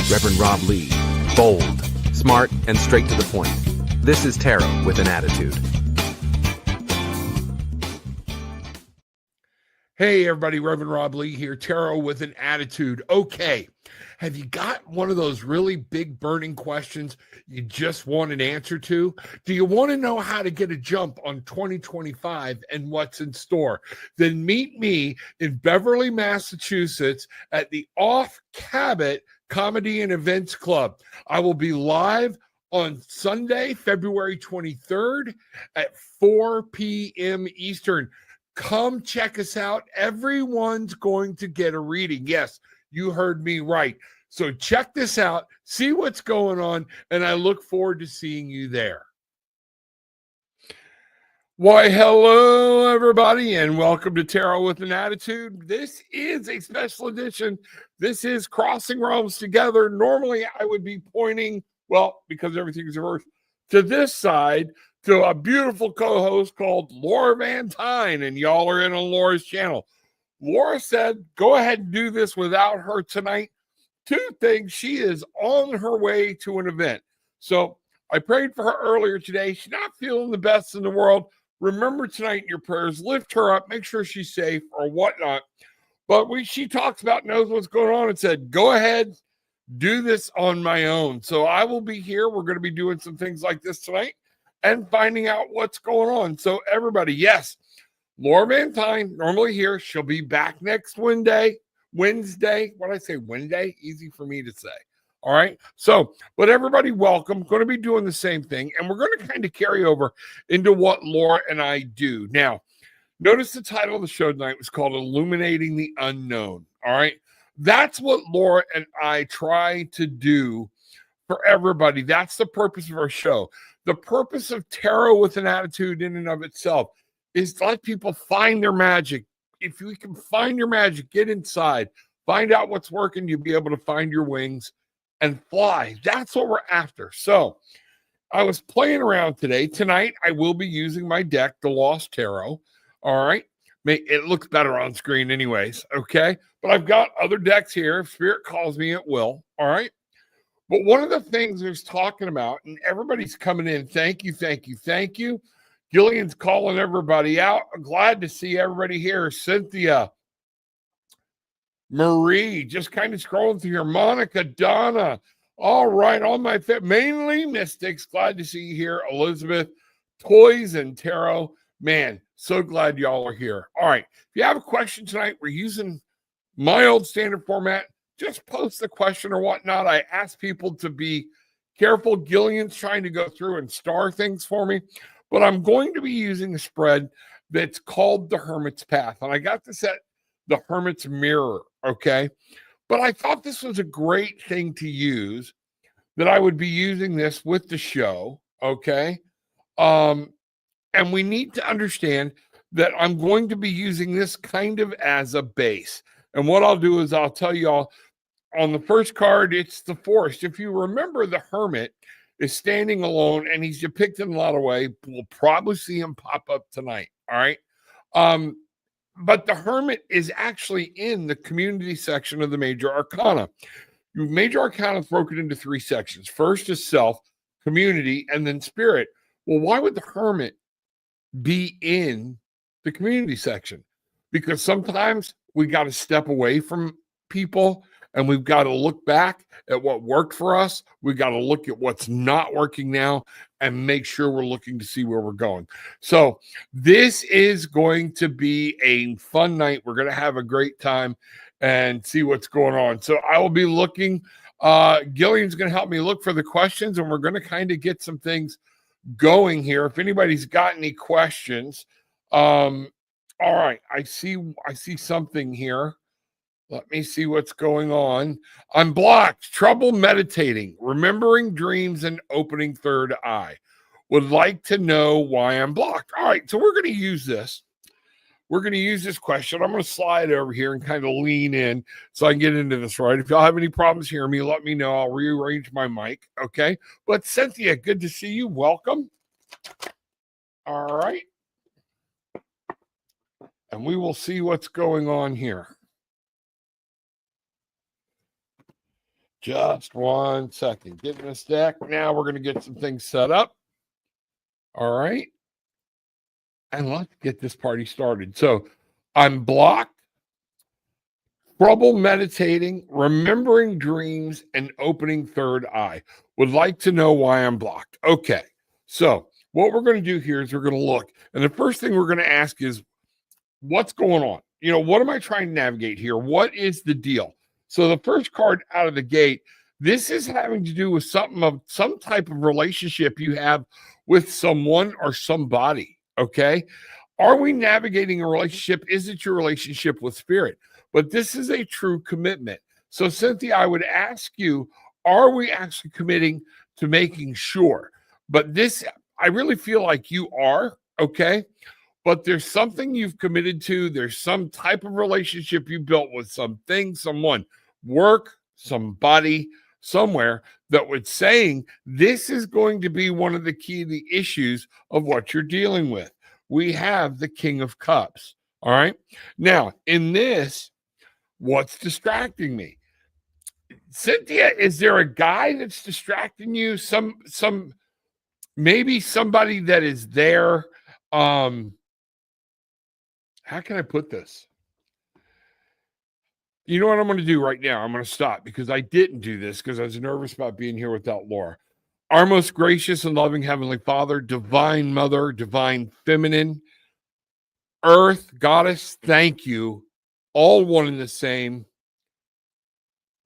Reverend Rob Lee. Bold, smart, and straight to the point. This is Tarot with an Attitude. Hey everybody, Reverend Rob Lee here, Tarot with an Attitude. Okay, have you got one of those really big burning questions you just want an answer to? Do you want to know how to get a jump on 2025 and what's in store? Then meet me in Beverly, Massachusetts at the Off CABOT Comedy and Events Club. I will be live on Sunday, February 23rd at 4 p.m. Eastern. Come check us out. Everyone's going to get a reading. Yes, you heard me right. So check this out, see what's going on, and I look forward to seeing you there. Why, hello, everybody, and welcome to Tarot with an Attitude. This is a special edition. This is Crossing Realms Together. Normally, I would be pointing, well, because everything's reversed, to this side, to a beautiful co-host called Laura Van Tyne, and y'all are in on Laura's channel. Laura said, go ahead and do this without her tonight. Two things, she is on her way to an event. So I prayed for her earlier today. She's not feeling the best in the world. Remember tonight in your prayers, lift her up, make sure she's safe or whatnot. But she talks about, knows what's going on, and said, go ahead, do this on my own. So I will be here. We're going to be doing some things like this tonight and finding out what's going on. So everybody, yes, Laura Van Tyne, normally here. She'll be back next Wednesday. What did I say? Wednesday? Easy for me to say. All right. So, but everybody, welcome. Going to be doing the same thing. And we're going to kind of carry over into what Laura and I do. Now, notice the title of the show tonight was called Illuminating the Unknown. All right. That's what Laura and I try to do for everybody. That's the purpose of our show. The purpose of Tarot with an Attitude in and of itself is to let people find their magic. If you can find your magic, get inside, find out what's working, you'll be able to find your wings and fly. That's what we're after. So I was playing around today. Tonight, I will be using my deck, the Lost Tarot. All right. It looks better on screen anyways. Okay. But I've got other decks here. If Spirit calls me, it will. All right. But one of the things I was talking about, and everybody's coming in. Thank you, thank you, thank you. Gillian's calling everybody out. I'm glad to see everybody here. Cynthia, Marie, just kind of scrolling through here. Monica, Donna. All right, all my mainly mystics. Glad to see you here. Elizabeth, Toys and Tarot. Man, so glad y'all are here. All right, if you have a question tonight, we're using my old standard format. Just post the question or whatnot. I ask people to be careful. Gillian's trying to go through and star things for me, but I'm going to be using a spread that's called the Hermit's Path. And I got this at the Hermit's Mirror, okay? But I thought this was a great thing to use, that I would be using this with the show, okay? And we need to understand that I'm going to be using this kind of as a base. And what I'll do is I'll tell y'all, on the first card, it's the Forest. If you remember, the Hermit is standing alone, and he's depicted in a lot of ways. We'll probably see him pop up tonight, all right? But the Hermit is actually in the community section of the Major Arcana. Major Arcana is broken into three sections. First is self, community, and then spirit. Well, why would the Hermit be in the community section? Because sometimes we got to step away from people, and we've got to look back at what worked for us. We got to look at what's not working now and make sure we're looking to see where we're going. So this is going to be a fun night. We're going to have a great time and see what's going on. So I will be looking. Gillian's going to help me look for the questions, and we're going to kind of get some things going here. If anybody's got any questions. All right. I see something here. Let me see what's going on. I'm blocked. Trouble meditating, remembering dreams, and opening third eye. Would like to know why I'm blocked. All right, so we're going to use this. We're going to use this question. I'm going to slide over here and kind of lean in so I can get into this right. If y'all have any problems hearing me, let me know. I'll rearrange my mic, okay? But Cynthia, good to see you. Welcome. All right. And we will see what's going on here. Just 1 second. Getting this deck. Now we're going to get some things set up. All right. And let's get this party started. So I'm blocked, trouble meditating, remembering dreams, and opening third eye. Would like to know why I'm blocked. Okay. So what we're going to do here is we're going to look. And the first thing we're going to ask is, what's going on? You know, what am I trying to navigate here? What is the deal? So the first card out of the gate, this is having to do with some type of relationship you have with someone or somebody. Okay. Are we navigating a relationship? Is it your relationship with spirit? But this is a true commitment. So Cynthia, I would ask you, are we actually committing to making sure? But this, I really feel like you are. Okay. But there's something you've committed to. There's some type of relationship you built with something, someone, work, somebody, somewhere that was saying this is going to be one of the key issues of what you're dealing with. We have the King of Cups. All right. Now, in this, what's distracting me? Cynthia, is there a guy that's distracting you? Maybe somebody that is there. How can I put this? You know what I'm going to do right now? I'm going to stop because I didn't do this because I was nervous about being here without Laura. Our most gracious and loving Heavenly Father, divine mother, divine feminine, earth, goddess, thank you. All one and the same.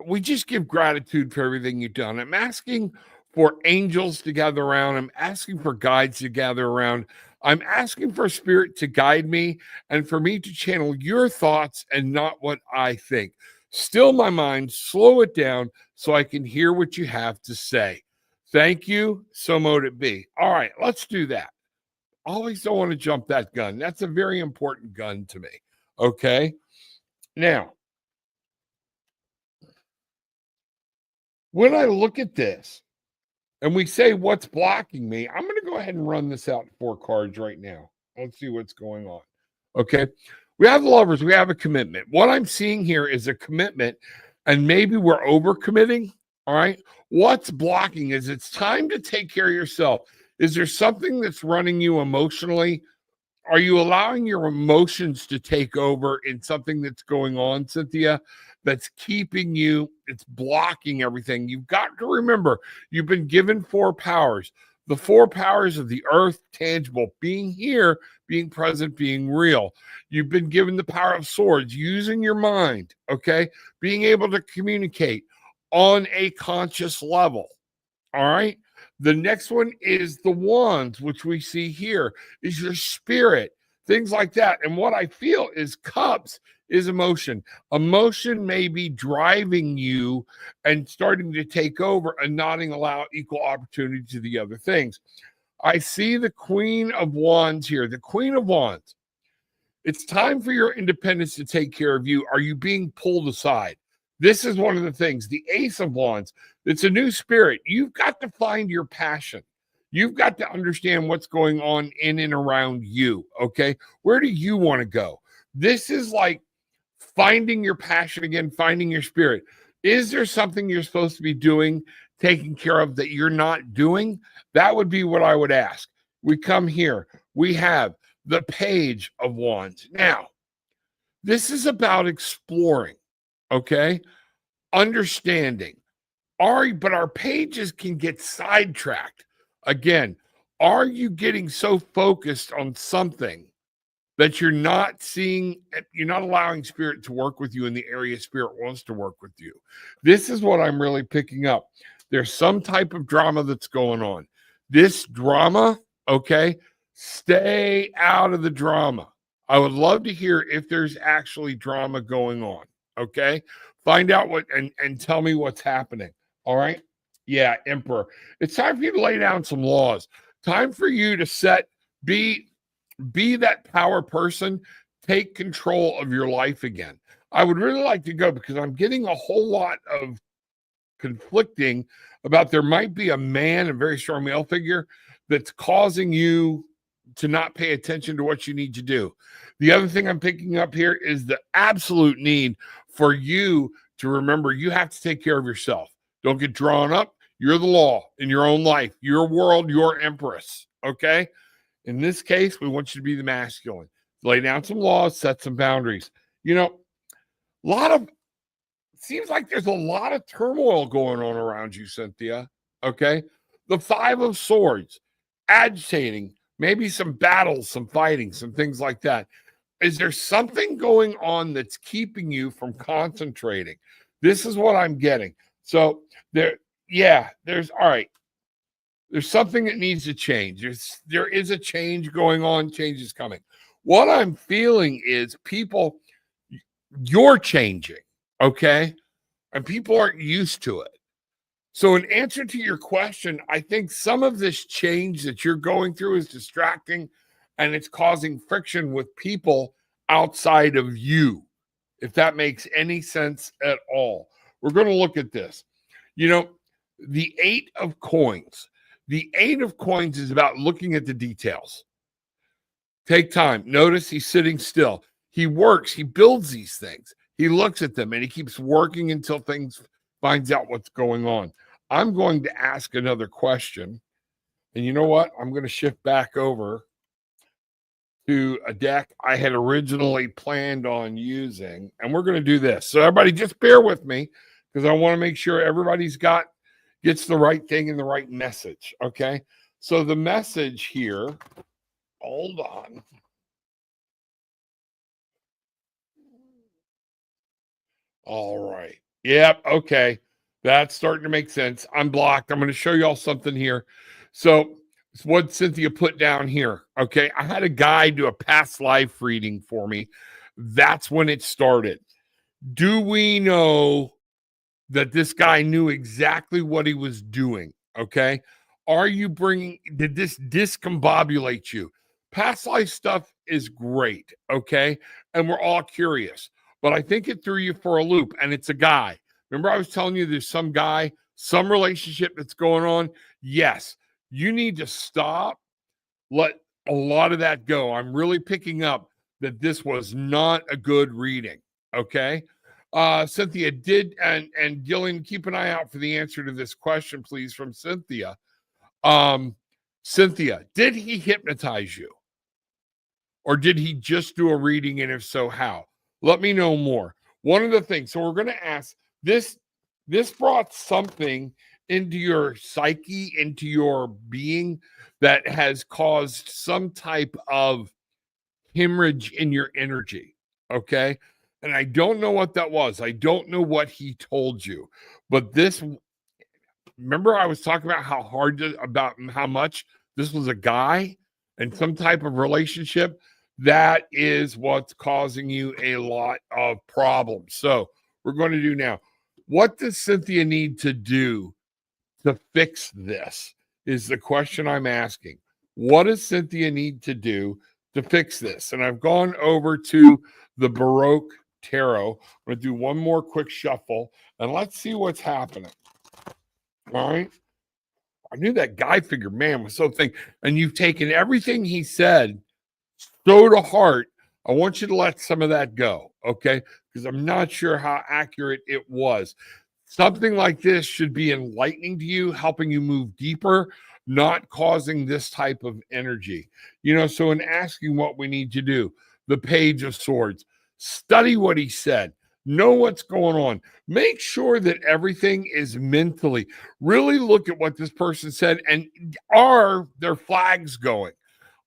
We just give gratitude for everything you've done. I'm asking for angels to gather around. I'm asking for guides to gather around. I'm asking for spirit to guide me and for me to channel your thoughts and not what I think. Still my mind, slow it down so I can hear what you have to say. Thank you. So mote it be. All right, let's do that. Always don't want to jump that gun. That's a very important gun to me. Okay. Now, when I look at this, and we say, what's blocking me? I'm going to go ahead and run this out 4 cards right now. Let's see what's going on. Okay. We have lovers. We have a commitment. What I'm seeing here is a commitment, and maybe we're overcommitting. All right. What's blocking is it's time to take care of yourself. Is there something that's running you emotionally? Are you allowing your emotions to take over in something that's going on, Cynthia, that's keeping you, it's blocking everything? You've got to remember, you've been given 4 powers. The 4 powers of the earth, tangible, being here, being present, being real. You've been given the power of swords, using your mind, okay? Being able to communicate on a conscious level, all right? The next one is the wands, which we see here, is your spirit, things like that. And what I feel is cups is emotion. Emotion may be driving you and starting to take over and not allow equal opportunity to the other things. I see the Queen of Wands here, the Queen of Wands. It's time for your independence to take care of you. Are you being pulled aside? This is one of the things. The Ace of Wands, it's a new spirit. You've got to find your passion. You've got to understand what's going on in and around you, okay? Where do you want to go? This is like finding your passion again, finding your spirit. Is there something you're supposed to be doing, taking care of that you're not doing? That would be what I would ask. We come here. We have the Page of Wands. Now, this is about exploring, okay? Understanding. But our pages can get sidetracked. Again, are you getting so focused on something that you're not seeing, you're not allowing spirit to work with you in the area spirit wants to work with you? This is what I'm really picking up. There's some type of drama that's going on. This drama, okay, stay out of the drama. I would love to hear if there's actually drama going on, okay? Find out what and tell me what's happening. All right. Yeah, Emperor. It's time for you to lay down some laws. Time for you to be that power person. Take control of your life again. I would really like to go because I'm getting a whole lot of conflicting about there might be a man, a very strong male figure, that's causing you to not pay attention to what you need to do. The other thing I'm picking up here is the absolute need for you to remember you have to take care of yourself. Don't get drawn up. You're the law in your own life, your world, your empress. Okay. In this case, we want you to be the masculine. Lay down some laws, set some boundaries. Seems like there's a lot of turmoil going on around you, Cynthia. Okay. The 5 of Swords, agitating, maybe some battles, some fighting, some things like that. Is there something going on that's keeping you from concentrating? This is what I'm getting. So there's all right. There's something that needs to change. There is a change going on. Change is coming. What I'm feeling is people, you're changing, okay? And people aren't used to it. So in answer to your question, I think some of this change that you're going through is distracting and it's causing friction with people outside of you, if that makes any sense at all. We're going to look at this. The 8 of Coins. The 8 of Coins is about looking at the details. Take time. Notice he's sitting still. He works. He builds these things. He looks at them and he keeps working until things finds out what's going on. I'm going to ask another question. And you know what? I'm going to shift back over to a deck I had originally planned on using. And we're going to do this. So everybody just bear with me because I want to make sure everybody's gets the right thing and the right message. Okay. So the message here, hold on. All right. Yep. Okay. That's starting to make sense. I'm blocked. I'm going to show y'all something here. So it's what Cynthia put down here. Okay. I had a guy do a past life reading for me. That's when it started. Do we know that this guy knew exactly what he was doing? Okay. Did this discombobulate you? Past life stuff is great. Okay. And we're all curious, but I think it threw you for a loop, and it's a guy. Remember, I was telling you there's some guy, some relationship that's going on. Yes. You need to stop. Let a lot of that go. I'm really picking up that this was not a good reading. Okay. Cynthia did, and Gillian, keep an eye out for the answer to this question, please, from Cynthia. Cynthia, did he hypnotize you? Or did he just do a reading? And if so, how? Let me know more. One of the things, so we're going to ask this brought something into your psyche, into your being that has caused some type of hemorrhage in your energy. Okay. And I don't know what that was. I don't know what he told you, but remember I was talking about about how much this was a guy and some type of relationship. That is what's causing you a lot of problems. So we're going to do now. What does Cynthia need to do to fix this is the question I'm asking. What does Cynthia need to do to fix this? And I've gone over to the Baroque Tarot. I'm going to do one more quick shuffle and let's see what's happening. All right. I knew that guy figure, man, was so thick. And you've taken everything he said so to heart. I want you to let some of that go, okay? Because I'm not sure how accurate it was. Something like this should be enlightening to you, helping you move deeper, not causing this type of energy. So in asking what we need to do, the Page of Swords, study what he said, know what's going on, make sure that everything is mentally, really look at what this person said, and are their flags going?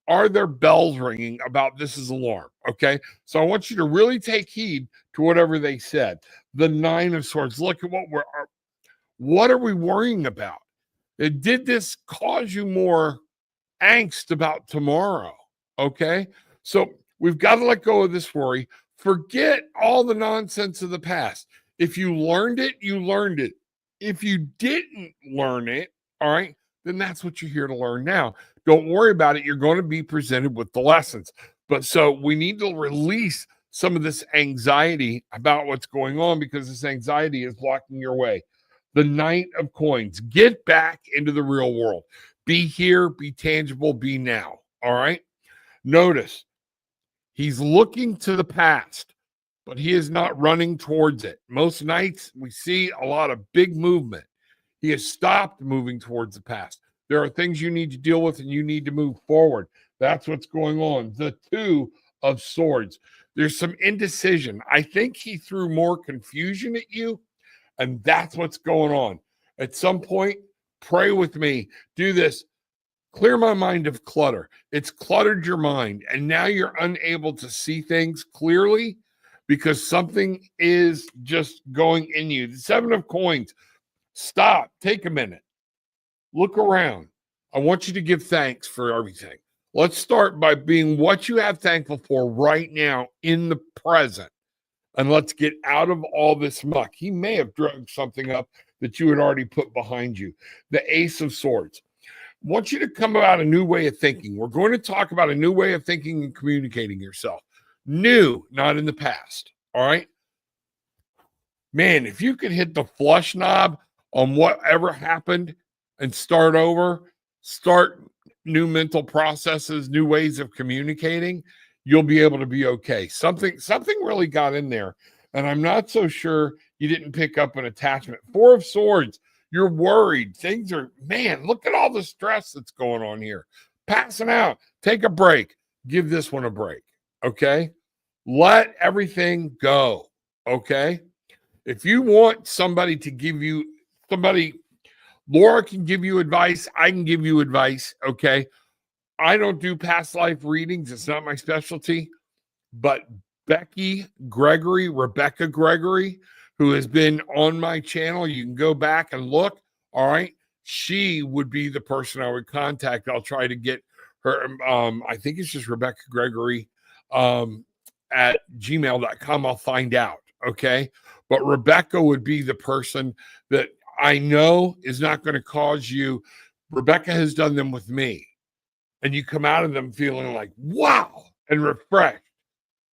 Are there bells ringing about this is alarm? Okay. So I want you to really take heed to whatever they said. The 9 of Swords. Look at what are we worrying about? Did this cause you more angst about tomorrow? Okay. So we've got to let go of this worry. Forget all the nonsense of the past. If you learned it, you learned it. If you didn't learn it, all right, then that's what you're here to learn now. Don't worry about it. You're going to be presented with the lessons. But so we need to release some of this anxiety about what's going on because this anxiety is blocking your way. The Knight of Coins. Get back into the real world. Be here, be tangible, be now. All right. Notice he's looking to the past, but he is not running towards it. Most nights we see a lot of big movement. He has stopped moving towards the past. There are things you need to deal with and you need to move forward. That's what's going on. The Two of Swords. There's some indecision. I think he threw more confusion at you, and that's what's going on. At some point, pray with me. Do this. Clear my mind of clutter. It's cluttered your mind, and now you're unable to see things clearly because something is just going in you. The Seven of Coins. Stop. Take a minute. Look around. I want you to give thanks for everything. Let's start by being what you have thankful for right now in the present. And let's get out of all this muck. He may have drugged something up that you had already put behind you. The Ace of Swords. I want you to come about a new way of thinking. We're going to talk about a new way of thinking and communicating yourself. New, not in the past. All right? Man, if you could hit the flush knob on whatever happened and start over, start new mental processes, new ways of communicating, you'll be able to be okay. Something really got in there, and I'm not so sure you didn't pick up an attachment. Four of Swords. You're worried. Things are, man, look at all the stress that's going on here. Passing out. Take a break. Give this one a break. Okay? Let everything go. Okay? If you want somebody to give you, Laura can give you advice. I can give you advice. Okay? I don't do past life readings. It's not my specialty. But Rebecca Gregory, who has been on my channel, you can go back and look. All right. She would be the person I would contact. I'll try to get her. I think it's just Rebecca Gregory at gmail.com. I'll find out. Okay. But Rebecca would be the person that I know is not going to cause you. Rebecca has done them with me. And you come out of them feeling like, wow, and refreshed,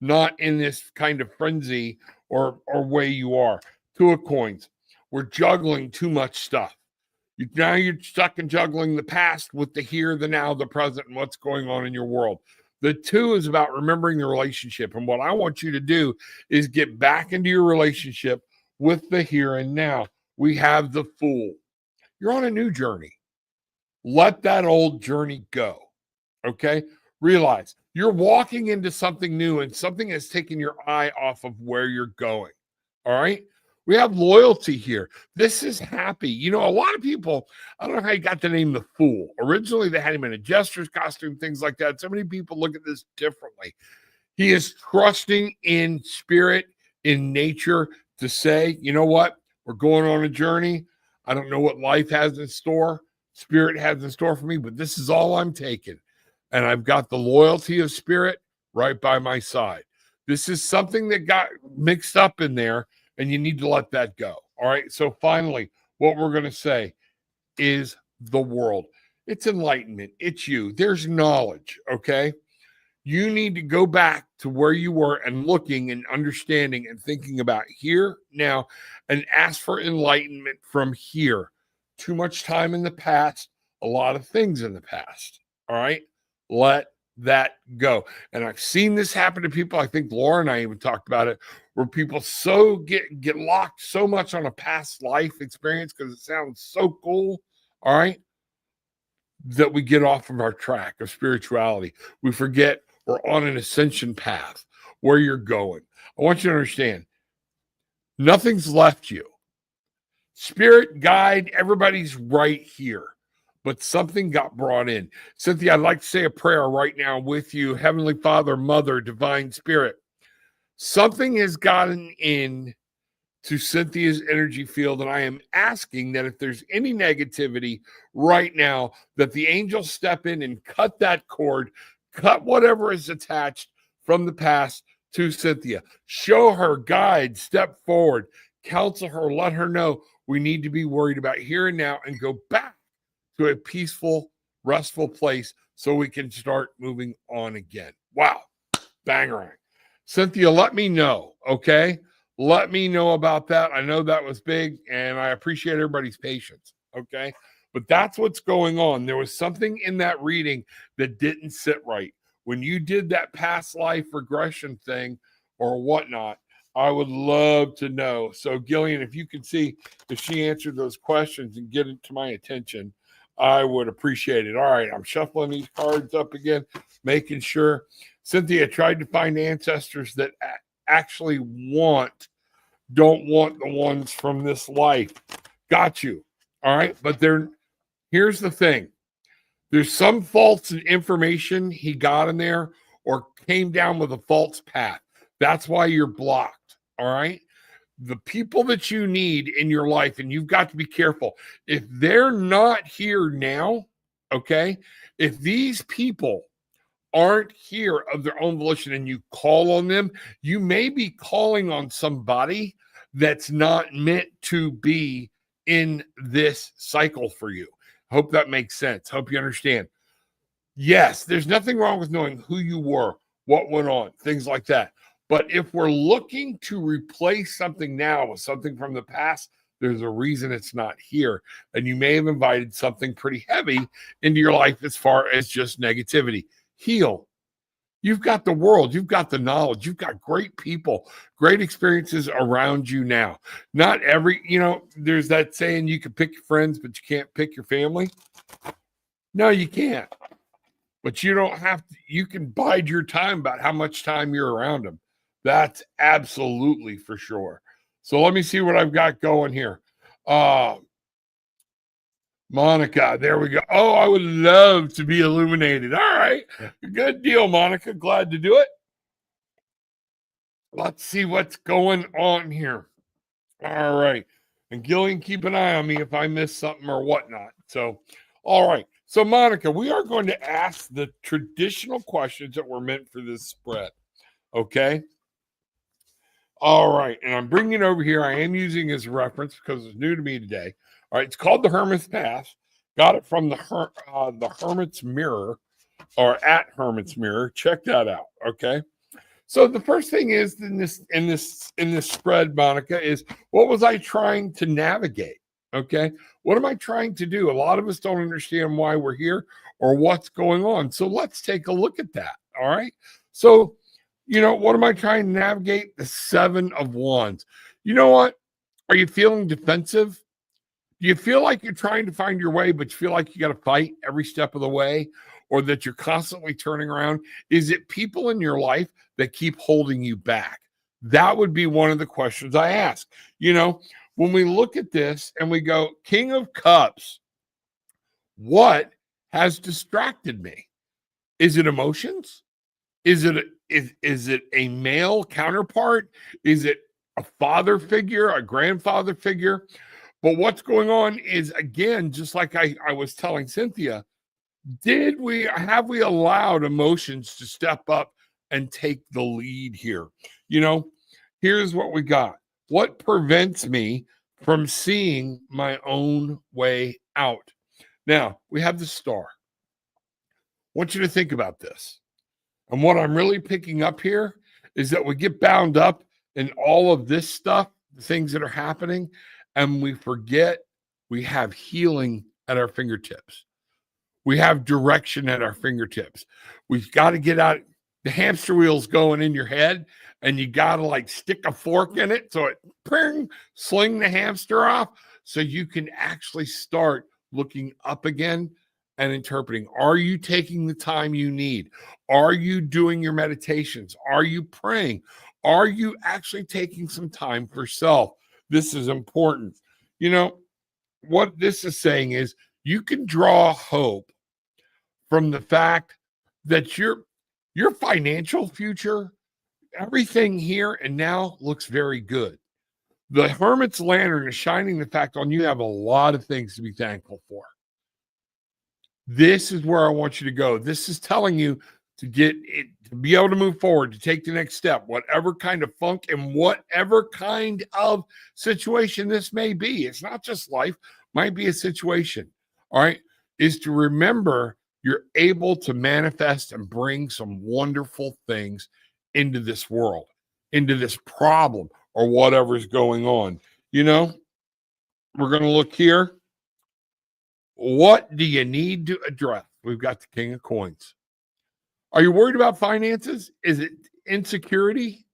not in this kind of frenzy or way you are. Two of Coins. We're juggling too much stuff. Now you're stuck in juggling the past with the here, the now, the present, and what's going on in your world. The two is about remembering the relationship. And what I want you to do is get back into your relationship with the here and now. We have the Fool. You're on a new journey. Let that old journey go. Okay? Realize you're walking into something new and something has taken your eye off of where you're going. All right? We have loyalty here. This is happy. You know, a lot of people, I don't know how you got the name the Fool. Originally, they had him in a jester's costume, things like that. So many people look at this differently. He is trusting in spirit, in nature to say, you know what? We're going on a journey. I don't know what life has in store. Spirit has in store for me, but this is all I'm taking. And I've got the loyalty of spirit right by my side. This is something that got mixed up in there, and you need to let that go. All right. So finally, what we're going to say is the world. It's enlightenment. It's you. There's knowledge. Okay. You need to go back to where you were and looking and understanding and thinking about here now and ask for enlightenment from here. Too much time in the past, a lot of things in the past. All right. Let that go. And I've seen this happen to people. I think Laura and I even talked about it, where people so get locked so much on a past life experience because it sounds so cool. All right. That we get off of our track of spirituality. We forget we're on an ascension path where you're going. I want you to understand nothing's left you. Spirit, guide, everybody's right here. But something got brought in. Cynthia, I'd like to say a prayer right now with you. Heavenly Father, Mother, Divine Spirit. Something has gotten in to Cynthia's energy field, and I am asking that if there's any negativity right now, that the angels step in and cut that cord, cut whatever is attached from the past to Cynthia. Show her, guide, step forward, counsel her, let her know we need to be worried about here and now and go back to a peaceful, restful place so we can start moving on again. Wow. Bangarang. Cynthia, let me know, okay? Let me know about that. I know that was big, and I appreciate everybody's patience, okay? But that's what's going on. There was something in that reading that didn't sit right. When you did that past life regression thing or whatnot, I would love to know. So, Gillian, if you could see if she answered those questions and get it to my attention, I would appreciate it. All right, I'm shuffling these cards up again, making sure. Cynthia tried to find ancestors that actually don't want the ones from this life. Got you. All right, but here's the thing. There's some false information he got in there or came down with a false path. That's why you're blocked. All right. The people that you need in your life, and you've got to be careful. If they're not here now, okay, if these people aren't here of their own volition and you call on them, you may be calling on somebody that's not meant to be in this cycle for you. Hope that makes sense. Hope you understand. Yes, there's nothing wrong with knowing who you were, what went on, things like that. But if we're looking to replace something now with something from the past, there's a reason it's not here. And you may have invited something pretty heavy into your life as far as just negativity. Heal. You've got the world. You've got the knowledge. You've got great people, great experiences around you now. Not there's that saying you can pick your friends, but you can't pick your family. No, you can't. But you don't have to. You can bide your time about how much time you're around them. That's absolutely for sure. So let me see what I've got going here. Monica, there we go. Oh, I would love to be illuminated. All right. Good deal, Monica. Glad to do it. Let's see what's going on here. All right. And Gillian, keep an eye on me if I miss something or whatnot. So, all right. So, Monica, we are going to ask the traditional questions that were meant for this spread. Okay. All right. And I'm bringing it over here. I am using as a reference because it's new to me today. All right. It's called the Hermit's Path. Got it from the Hermit's Mirror or at Hermit's Mirror. Check that out. Okay. So the first thing is in this spread, Monica, is what was I trying to navigate? Okay. What am I trying to do? A lot of us don't understand why we're here or what's going on. So let's take a look at that. All right. So, what am I trying to navigate? The 7 of Wands. You know what? Are you feeling defensive? Do you feel like you're trying to find your way, but you feel like you got to fight every step of the way, or that you're constantly turning around? Is it people in your life that keep holding you back? That would be one of the questions I ask. When we look at this and we go, King of Cups, what has distracted me? Is it emotions? Is it a male counterpart? Is it a father figure, a grandfather figure? But what's going on is, again, just like I was telling Cynthia, have we allowed emotions to step up and take the lead here? Here's what we got. What prevents me from seeing my own way out? Now, we have the Star. I want you to think about this. And what I'm really picking up here is that we get bound up in all of this stuff, the things that are happening, and we forget we have healing at our fingertips. We have direction at our fingertips. We've got to get out. The hamster wheel's going in your head, and you got to stick a fork in it so it sling the hamster off so you can actually start looking up again and interpreting. Are you taking the time you need? Are you doing your meditations? Are you praying? Are you actually taking some time for self? This is important. What this is saying is you can draw hope from the fact that your financial future, everything here and now looks very good. The Hermit's lantern is shining the fact on you have a lot of things to be thankful for. This is where I want you to go. This is telling you to get it, to be able to move forward, to take the next step, whatever kind of funk and whatever kind of situation this may be. It's not just life, might be a situation. All right. Is to remember you're able to manifest and bring some wonderful things into this world, into this problem or whatever's going on. We're going to look here. What do you need to address? We've got the King of Coins. Are you worried about finances? Is it insecurity?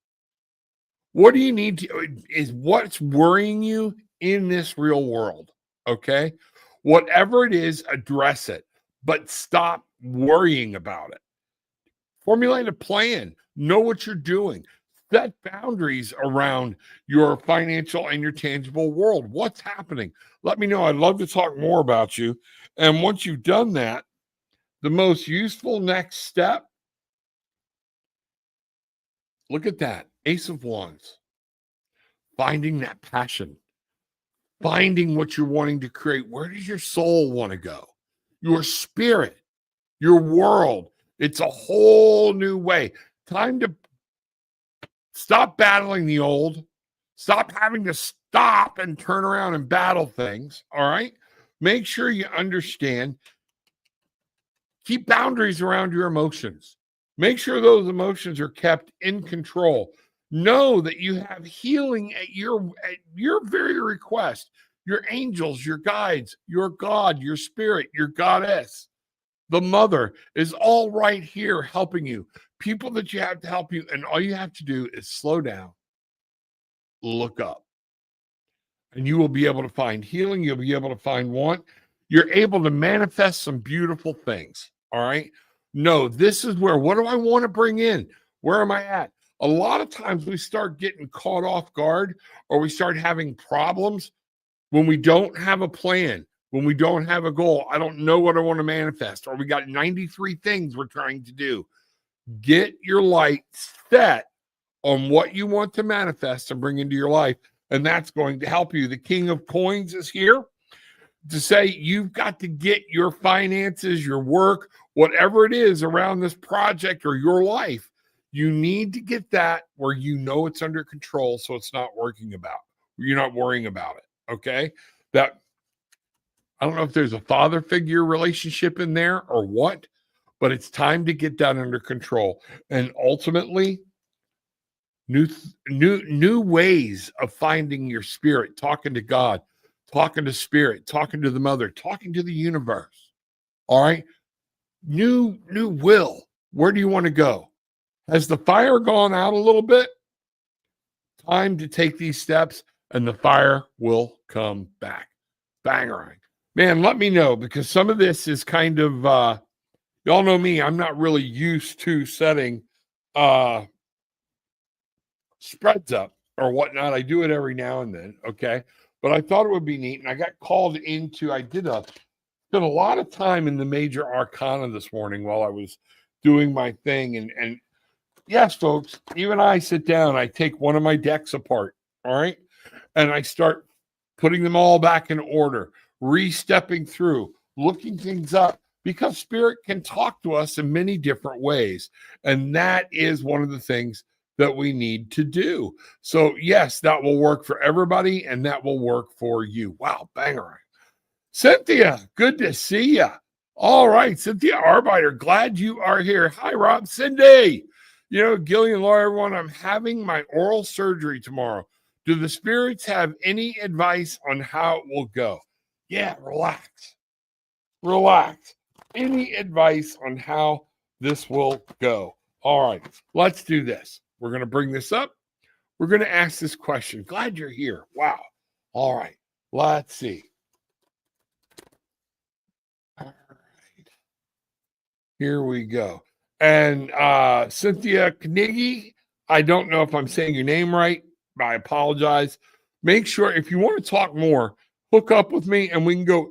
What do you need to, is what's worrying you in this real world. Okay. Whatever it is, address it, but stop worrying about it. Formulate a plan. Know what you're doing. Set boundaries around your financial and your tangible world. What's happening? Let me know. I'd love to talk more about you. And once you've done that, the most useful next step, look at that. Ace of Wands. Finding that passion. Finding what you're wanting to create. Where does your soul want to go? Your spirit, your world. It's a whole new way. Time to stop battling the old. Stop having to stop and turn around and battle things. All right. Make sure you understand. Keep boundaries around your emotions. Make sure those emotions are kept in control. Know that you have healing at your very request. Your angels, your guides, your God, your spirit, your goddess, the mother is all right here helping you. People that you have to help you. And all you have to do is slow down, look up, and you will be able to find healing. You'll be able to find want. You're able to manifest some beautiful things. All right. No, this is where, what do I want to bring in? Where am I at? A lot of times we start getting caught off guard, or we start having problems when we don't have a plan, when we don't have a goal. I don't know what I want to manifest, or we got 93 things we're trying to do. Get your light set on what you want to manifest and bring into your life, and that's going to help you. The King of Coins is here to say you've got to get your finances, your work, whatever it is around this project or your life. You need to get that where you know it's under control, so it's not working about. You're not worrying about it. Okay. That, I don't know if there's a father figure relationship in there or what, but it's time to get that under control. And ultimately, new ways of finding your spirit, talking to God, talking to spirit, talking to the mother, talking to the universe. All right. New will. Where do you want to go? Has the fire gone out a little bit? Time to take these steps and the fire will come back. Bangarang. Man, let me know, because some of this is kind of, y'all know me, I'm not really used to setting spreads up or whatnot. I do it every now and then, okay? But I thought it would be neat, and I got called into, spent a lot of time in the major arcana this morning while I was doing my thing. And yes, folks, even I sit down, I take one of my decks apart, all right? And I start putting them all back in order, re-stepping through, looking things up, because spirit can talk to us in many different ways. And that is one of the things that we need to do. So yes, that will work for everybody, and that will work for you. Wow, banger. Cynthia, good to see you. All right, Cynthia Arbiter, glad you are here. Hi, Rob. Cindy. You know, Gillian, Laura, everyone, I'm having my oral surgery tomorrow. Do the spirits have any advice on how it will go? Yeah, relax. Relax. Any advice on how this will go? All right, let's do this. We're going to bring this up. We're going to ask this question. Glad you're here. Wow. All right, let's see. All right. Here we go. And Cynthia Kniggy, I don't know if I'm saying your name right. I apologize. Make sure, if you want to talk more, hook up with me and we can go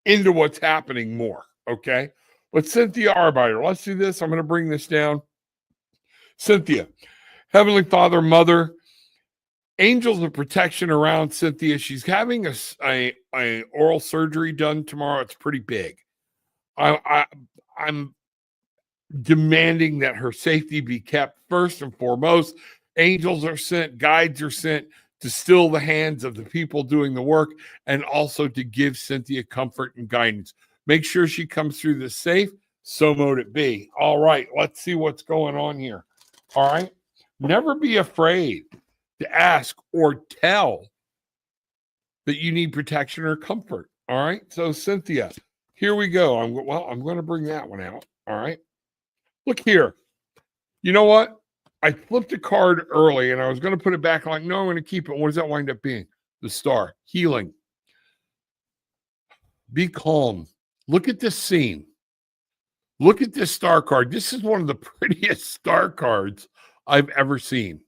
into what's happening more. Okay. But Cynthia Arbiter, let's do this. I'm going to bring this down. Cynthia, Heavenly Father, Mother, angels of protection around Cynthia. She's having a oral surgery done tomorrow. It's pretty big. I'm demanding that her safety be kept first and foremost. Angels are sent, guides are sent to still the hands of the people doing the work, and also to give Cynthia comfort and guidance. Make sure she comes through this safe. So mote it be. All right, let's see what's going on here. All right. Never be afraid to ask or tell that you need protection or comfort. All right. So Cynthia, here we go. I'm going to bring that one out. All right. Look here. You know what? I flipped a card early and I was going to put it back. I'm like, no, I'm going to keep it. What does that wind up being? The star. Healing. Be calm. Look at this scene. Look at this star card. This is one of the prettiest star cards I've ever seen.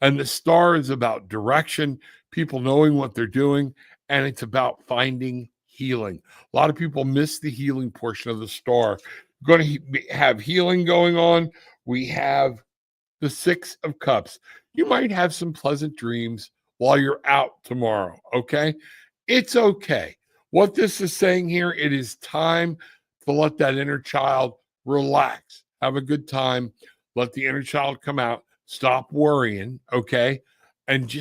And the star is about direction, people knowing what they're doing, and it's about finding healing. A lot of people miss the healing portion of the star. We're going to have healing going on. We have the Six of Cups. You might have some pleasant dreams while you're out tomorrow, okay? It's okay. What this is saying here, it is time to let that inner child relax, have a good time, let the inner child come out, stop worrying, okay? And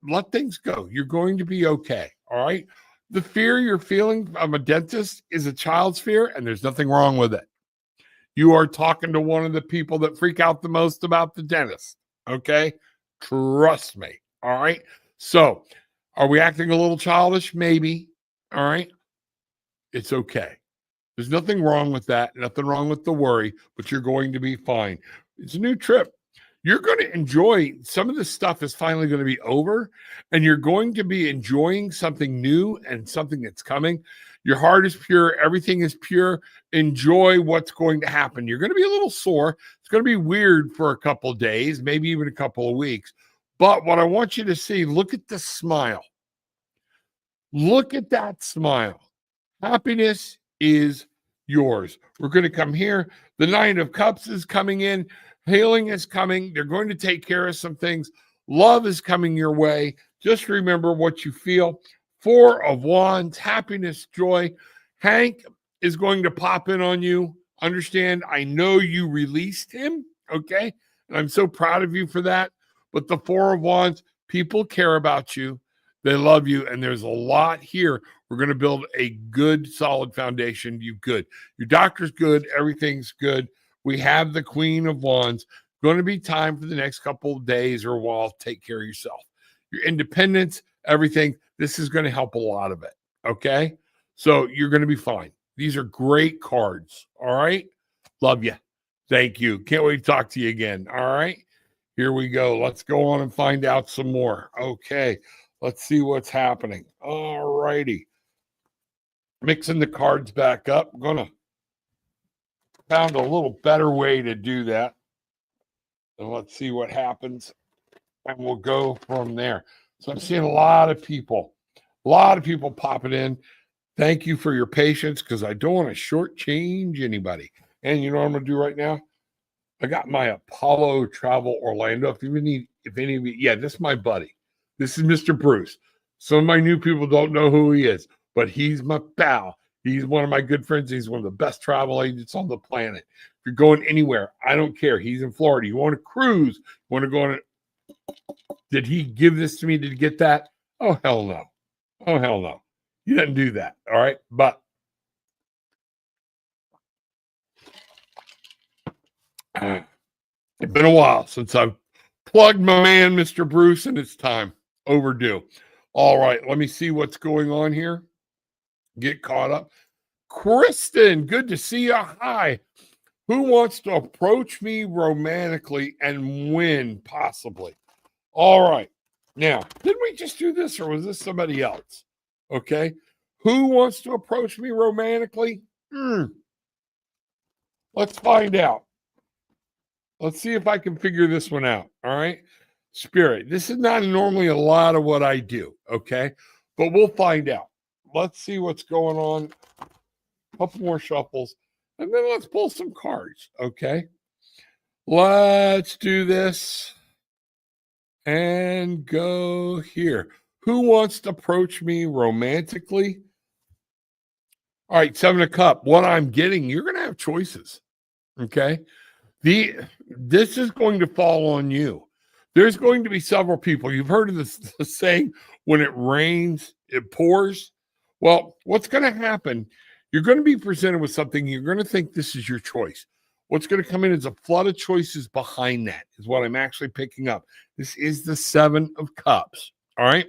let things go. You're going to be okay, all right? The fear you're feeling from a dentist is a child's fear, and there's nothing wrong with it. You are talking to one of the people that freak out the most about the dentist, okay? Trust me, all right? So, are we acting a little childish? Maybe, all right? It's okay. There's nothing wrong with that, nothing wrong with the worry, but you're going to be fine. It's a new trip. You're going to enjoy some of this stuff is finally going to be over, and you're going to be enjoying something new and something that's coming. Your heart is pure. Everything is pure. Enjoy what's going to happen. You're going to be a little sore. It's going to be weird for a couple of days, maybe even a couple of weeks. But what I want you to see, look at the smile. Look at that smile. Happiness is yours. We're going to come here. The Nine of Cups is coming in. Healing is coming. They're going to take care of some things. Love is coming your way. Just remember what you feel. Four of Wands, happiness, joy. Hank is going to pop in on you. Understand, I know you released him, okay? And I'm so proud of you for that. But the Four of Wands, people care about you. They love you, and there's a lot here. We're going to build a good, solid foundation. You good. Your doctor's good. Everything's good. We have the Queen of Wands. Going to be time for the next couple of days or a while. Take care of yourself. Your independence, everything. This is going to help a lot of it, okay? So you're going to be fine. These are great cards, all right? Love you. Thank you. Can't wait to talk to you again, all right? Here we go. Let's go on and find out some more. Okay, let's see what's happening. All righty. Mixing the cards back up. I'm going to found a little better way to do that. And let's see what happens. And we'll go from there. So I'm seeing a lot of people popping in. Thank you for your patience because I don't want to shortchange anybody. And you know what I'm going to do right now? I got my Apollo Travel Orlando. If any of you, yeah, this is my buddy. This is Mr. Bruce. Some of my new people don't know who he is, but he's my pal. He's one of my good friends. He's one of the best travel agents on the planet. If you're going anywhere, I don't care. He's in Florida. You want to cruise? You want to go on Did he give this to me to get that? Oh, hell no. Oh, hell no. He doesn't do that. All right. But it's been a while since I've plugged my man, Mr. Bruce, and it's time. Overdue. All right. Let me see what's going on here. Get caught up. Kristen, good to see you. Hi. Who wants to approach me romantically and when possibly? All right. Now, did we just do this or was this somebody else? Okay. Who wants to approach me romantically? Let's find out. Let's see if I can figure this one out. All right. Spirit, this is not normally a lot of what I do. Okay. But we'll find out. Let's see what's going on. A couple more shuffles. And then let's pull some cards. Okay. Let's do this. And go here. Who wants to approach me romantically? All right, Seven of Cups. What I'm getting, you're going to have choices. Okay. This is going to fall on you. There's going to be several people. You've heard of the saying, when it rains, it pours. Well, what's going to happen? You're going to be presented with something. You're going to think this is your choice. What's going to come in is a flood of choices behind that is what I'm actually picking up. This is the Seven of Cups. All right.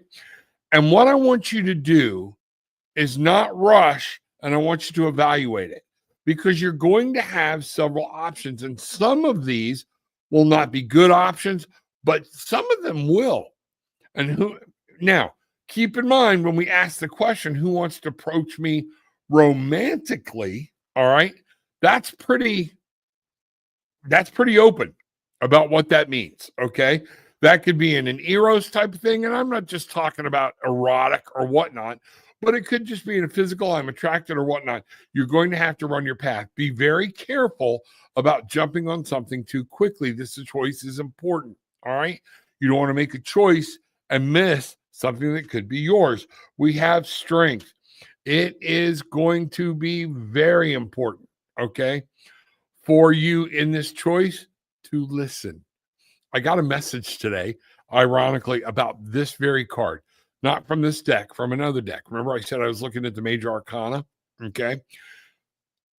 And what I want you to do is not rush, and I want you to evaluate it because you're going to have several options. And some of these will not be good options, but some of them will. And now keep in mind when we ask the question, who wants to approach me romantically? All right, that's pretty open about what that means. Okay, that could be in an eros type of thing, and I'm not just talking about erotic or whatnot, but it could just be in a physical, I'm attracted or whatnot. You're going to have to run your path. Be very careful about jumping on something too quickly. This choice is important. All right, you don't want to make a choice and miss something that could be yours. We have strength. It is going to be very important, okay, for you in this choice to listen. I got a message today, ironically, about this very card, not from this deck, from another deck. Remember, I said I was looking at the major arcana, okay?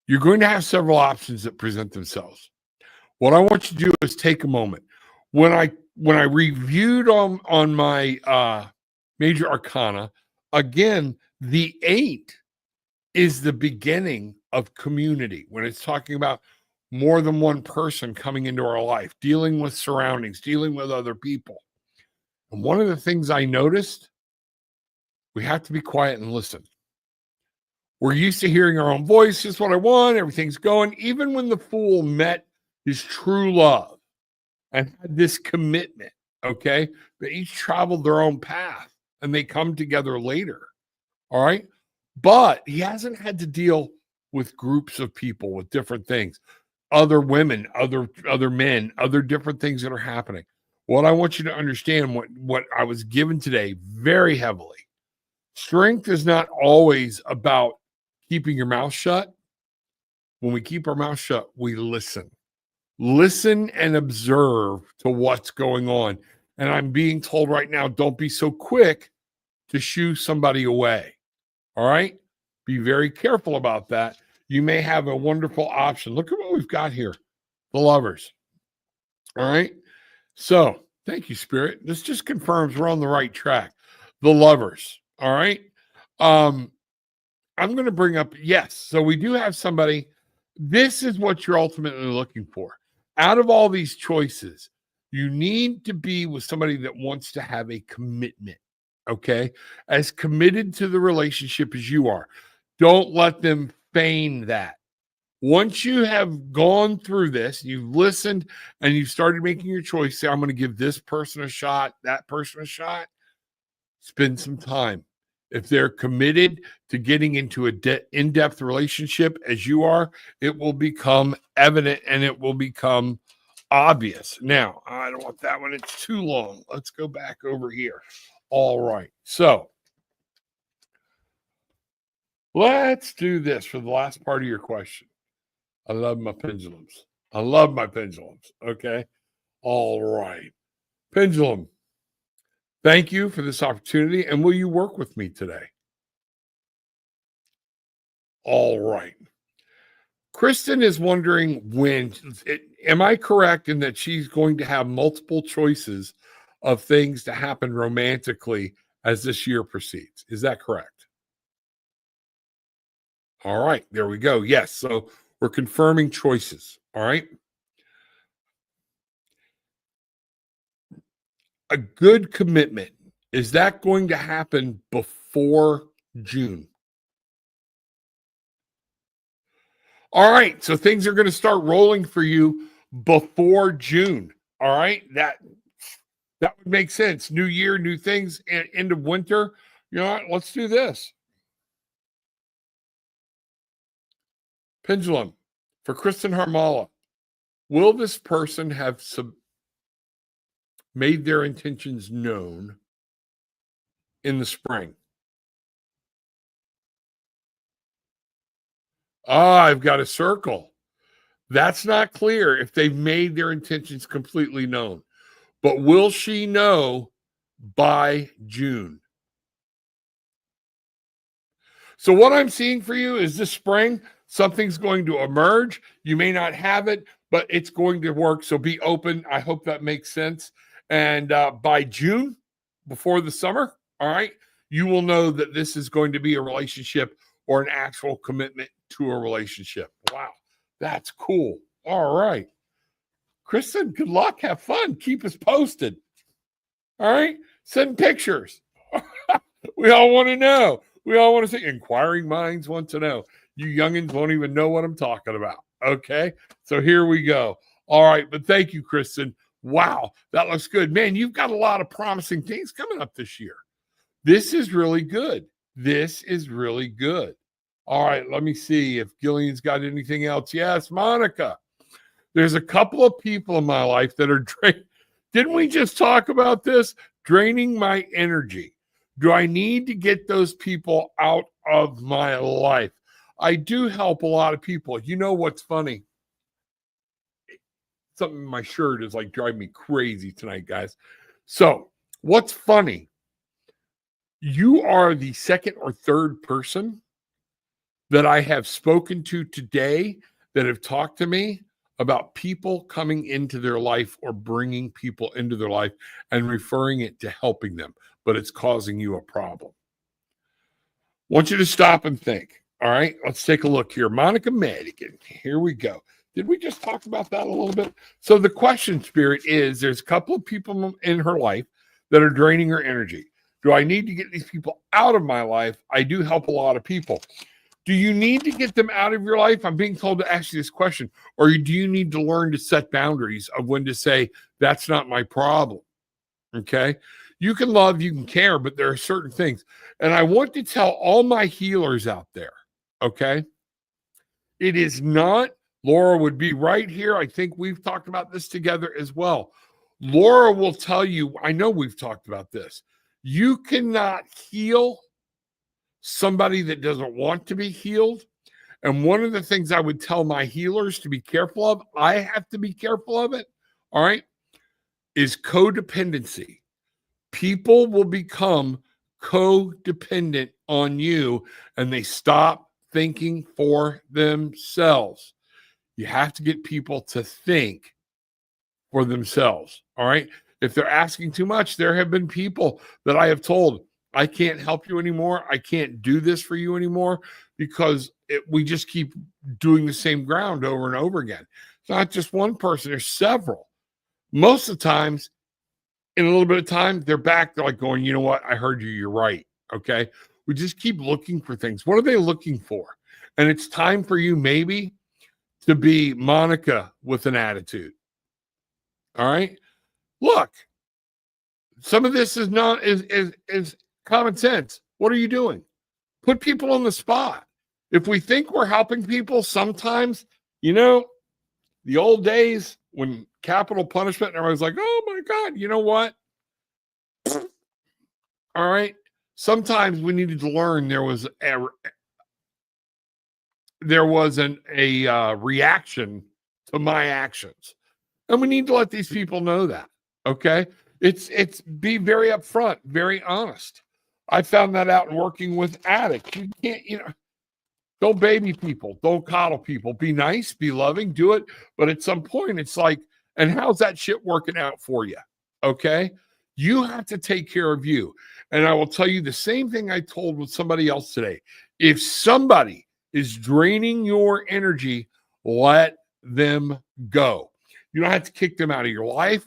You're going to have several options that present themselves. What I want you to do is take a moment. When I reviewed on my major arcana, again, the 8 is the beginning of community. When it's talking about more than one person coming into our life, dealing with surroundings, dealing with other people. And one of the things I noticed, we have to be quiet and listen. We're used to hearing our own voice. This is what I want. Everything's going. Even when the fool met his true love and had this commitment, okay, they each traveled their own path and they come together later. All right. But he hasn't had to deal with groups of people with different things, other women, other men, other different things that are happening. What I want you to understand, what I was given today very heavily, strength is not always about keeping your mouth shut. When we keep our mouth shut, we listen. Listen and observe to what's going on. And I'm being told right now, don't be so quick to shoo somebody away. All right? Be very careful about that. You may have a wonderful option. Look at what we've got here. The Lovers. All right? So, thank you, Spirit. This just confirms we're on the right track. The Lovers. All right? I'm going to bring up, yes. So we do have somebody. This is what you're ultimately looking for. Out of all these choices, you need to be with somebody that wants to have a commitment, okay? As committed to the relationship as you are. Don't let them feign that. Once you have gone through this, you've listened, and you've started making your choice, say, I'm going to give this person a shot, that person a shot, spend some time. If they're committed to getting into a in-depth relationship as you are, it will become evident and it will become obvious. Now, I don't want that one. It's too long. Let's go back over here. All right. So let's do this for the last part of your question. I love my pendulums. I love my pendulums. Okay. All right. Pendulum. Thank you for this opportunity. And will you work with me today? All right. Kristen is wondering am I correct in that she's going to have multiple choices of things to happen romantically as this year proceeds? Is that correct? All right. There we go. Yes. So we're confirming choices. All right. A good commitment. Is that going to happen before June? All right. So things are going to start rolling for you before June. All right. That would make sense. New year, new things, and end of winter. You know what? Let's do this. Pendulum for Kristen Harmala. Will this person have made their intentions known in the spring? I've got a circle. That's not clear if they've made their intentions completely known. But will she know by June? So what I'm seeing for you is this spring, something's going to emerge. You may not have it, but it's going to work. So be open. I hope that makes sense. And by June, before the summer, all right, you will know that this is going to be a relationship or an actual commitment to a relationship. Wow, that's cool. All right. Kristen, good luck. Have fun. Keep us posted. All right. Send pictures. We all want to know. We all want to see. Inquiring minds want to know. You youngins won't even know what I'm talking about. Okay. So here we go. All right. But thank you, Kristen. Wow. That looks good. Man, you've got a lot of promising things coming up this year. This is really good. This is really good. All right. Let me see if Gillian's got anything else. Yes, Monica. There's a couple of people in my life that are draining. Didn't we just talk about this? Draining my energy. Do I need to get those people out of my life? I do help a lot of people. You know what's funny? Something in my shirt is like driving me crazy tonight, guys. So what's funny? You are the second or third person that I have spoken to today that have talked to me about people coming into their life or bringing people into their life and referring it to helping them, but it's causing you a problem. I want you to stop and think. All right, let's take a look here. Monica Madigan, here we go. Did we just talk about that a little bit? So the question, Spirit, is there's a couple of people in her life that are draining her energy. Do I need to get these people out of my life? I do help a lot of people. Do you need to get them out of your life? I'm being told to ask you this question. Or do you need to learn to set boundaries of when to say, that's not my problem? Okay. You can love, you can care, but there are certain things. And I want to tell all my healers out there, okay? It is not, Laura would be right here. I think we've talked about this together as well. Laura will tell you, I know we've talked about this. You cannot heal somebody that doesn't want to be healed. And one of the things I would tell my healers to be careful of, I have to be careful of it, all right, is codependency. People will become codependent on you and they stop thinking for themselves. You have to get people to think for themselves, all right? If they're asking too much, there have been people that I have told, I can't help you anymore. I can't do this for you anymore because we just keep doing the same ground over and over again. It's not just one person, there's several. Most of the times, in a little bit of time, they're back. They're like going, you know what? I heard you. You're right. Okay. We just keep looking for things. What are they looking for? And it's time for you maybe to be Monica with an attitude. All right. Look, some of this is not is common sense. What are you doing? Put people on the spot. If we think we're helping people, sometimes, you know, the old days when capital punishment, and everyone's like, oh my God, you know what? All right. Sometimes we needed to learn there was a reaction to my actions. And we need to let these people know that. Okay. It's be very upfront, very honest. I found that out in working with addicts. You can't, don't baby people, don't coddle people. Be nice, be loving, do it. But at some point, it's like, and how's that shit working out for you? Okay. You have to take care of you. And I will tell you the same thing I told with somebody else today. If somebody is draining your energy, let them go. You don't have to kick them out of your life,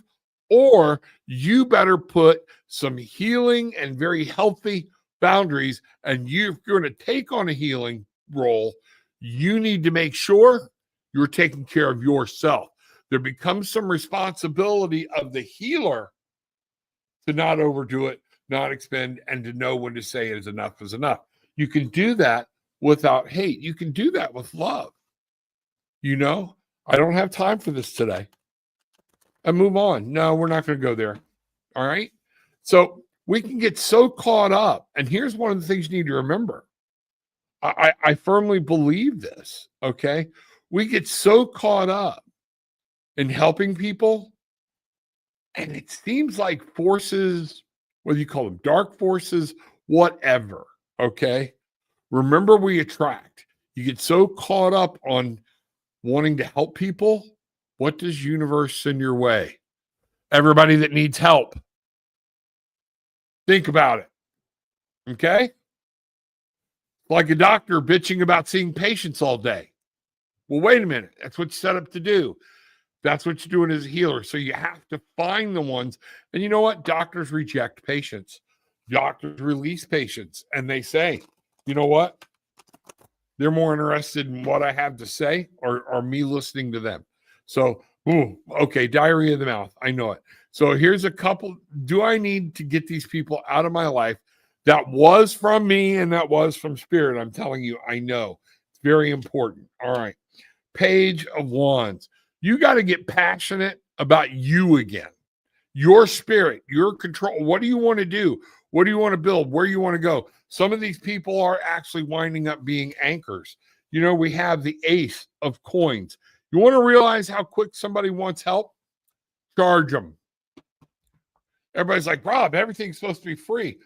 or you better put some healing and very healthy boundaries. And if you're going to take on a healing role, you need to make sure you're taking care of yourself. There becomes some responsibility of the healer to not overdo it, not expend, and to know when to say it is enough is enough. You can do that without hate. You can do that with love. I don't have time for this today. And move on. No, we're not going to go there. All right. So we can get so caught up. And here's one of the things you need to remember. I firmly believe this. Okay. We get so caught up in helping people. And it seems like forces, whether you call them dark forces, whatever. Okay. Remember, we attract. You get so caught up on wanting to help people. What does universe send your way? Everybody that needs help. Think about it. Okay? Like a doctor bitching about seeing patients all day. Well, wait a minute. That's what you're set up to do. That's what you're doing as a healer. So you have to find the ones. And you know what? Doctors reject patients. Doctors release patients. And they say, you know what? They're more interested in what I have to say or me listening to them. So, okay, diarrhea of the mouth. I know it. So here's a couple. Do I need to get these people out of my life? That was from me and that was from spirit. I'm telling you, I know. It's very important. All right. Page of Wands. You got to get passionate about you again. Your spirit, your control. What do you want to do? What do you want to build? Where you want to go? Some of these people are actually winding up being anchors. You know, we have the Ace of Coins. You want to realize how quick somebody wants help? Charge them. Everybody's like, Rob, everything's supposed to be free.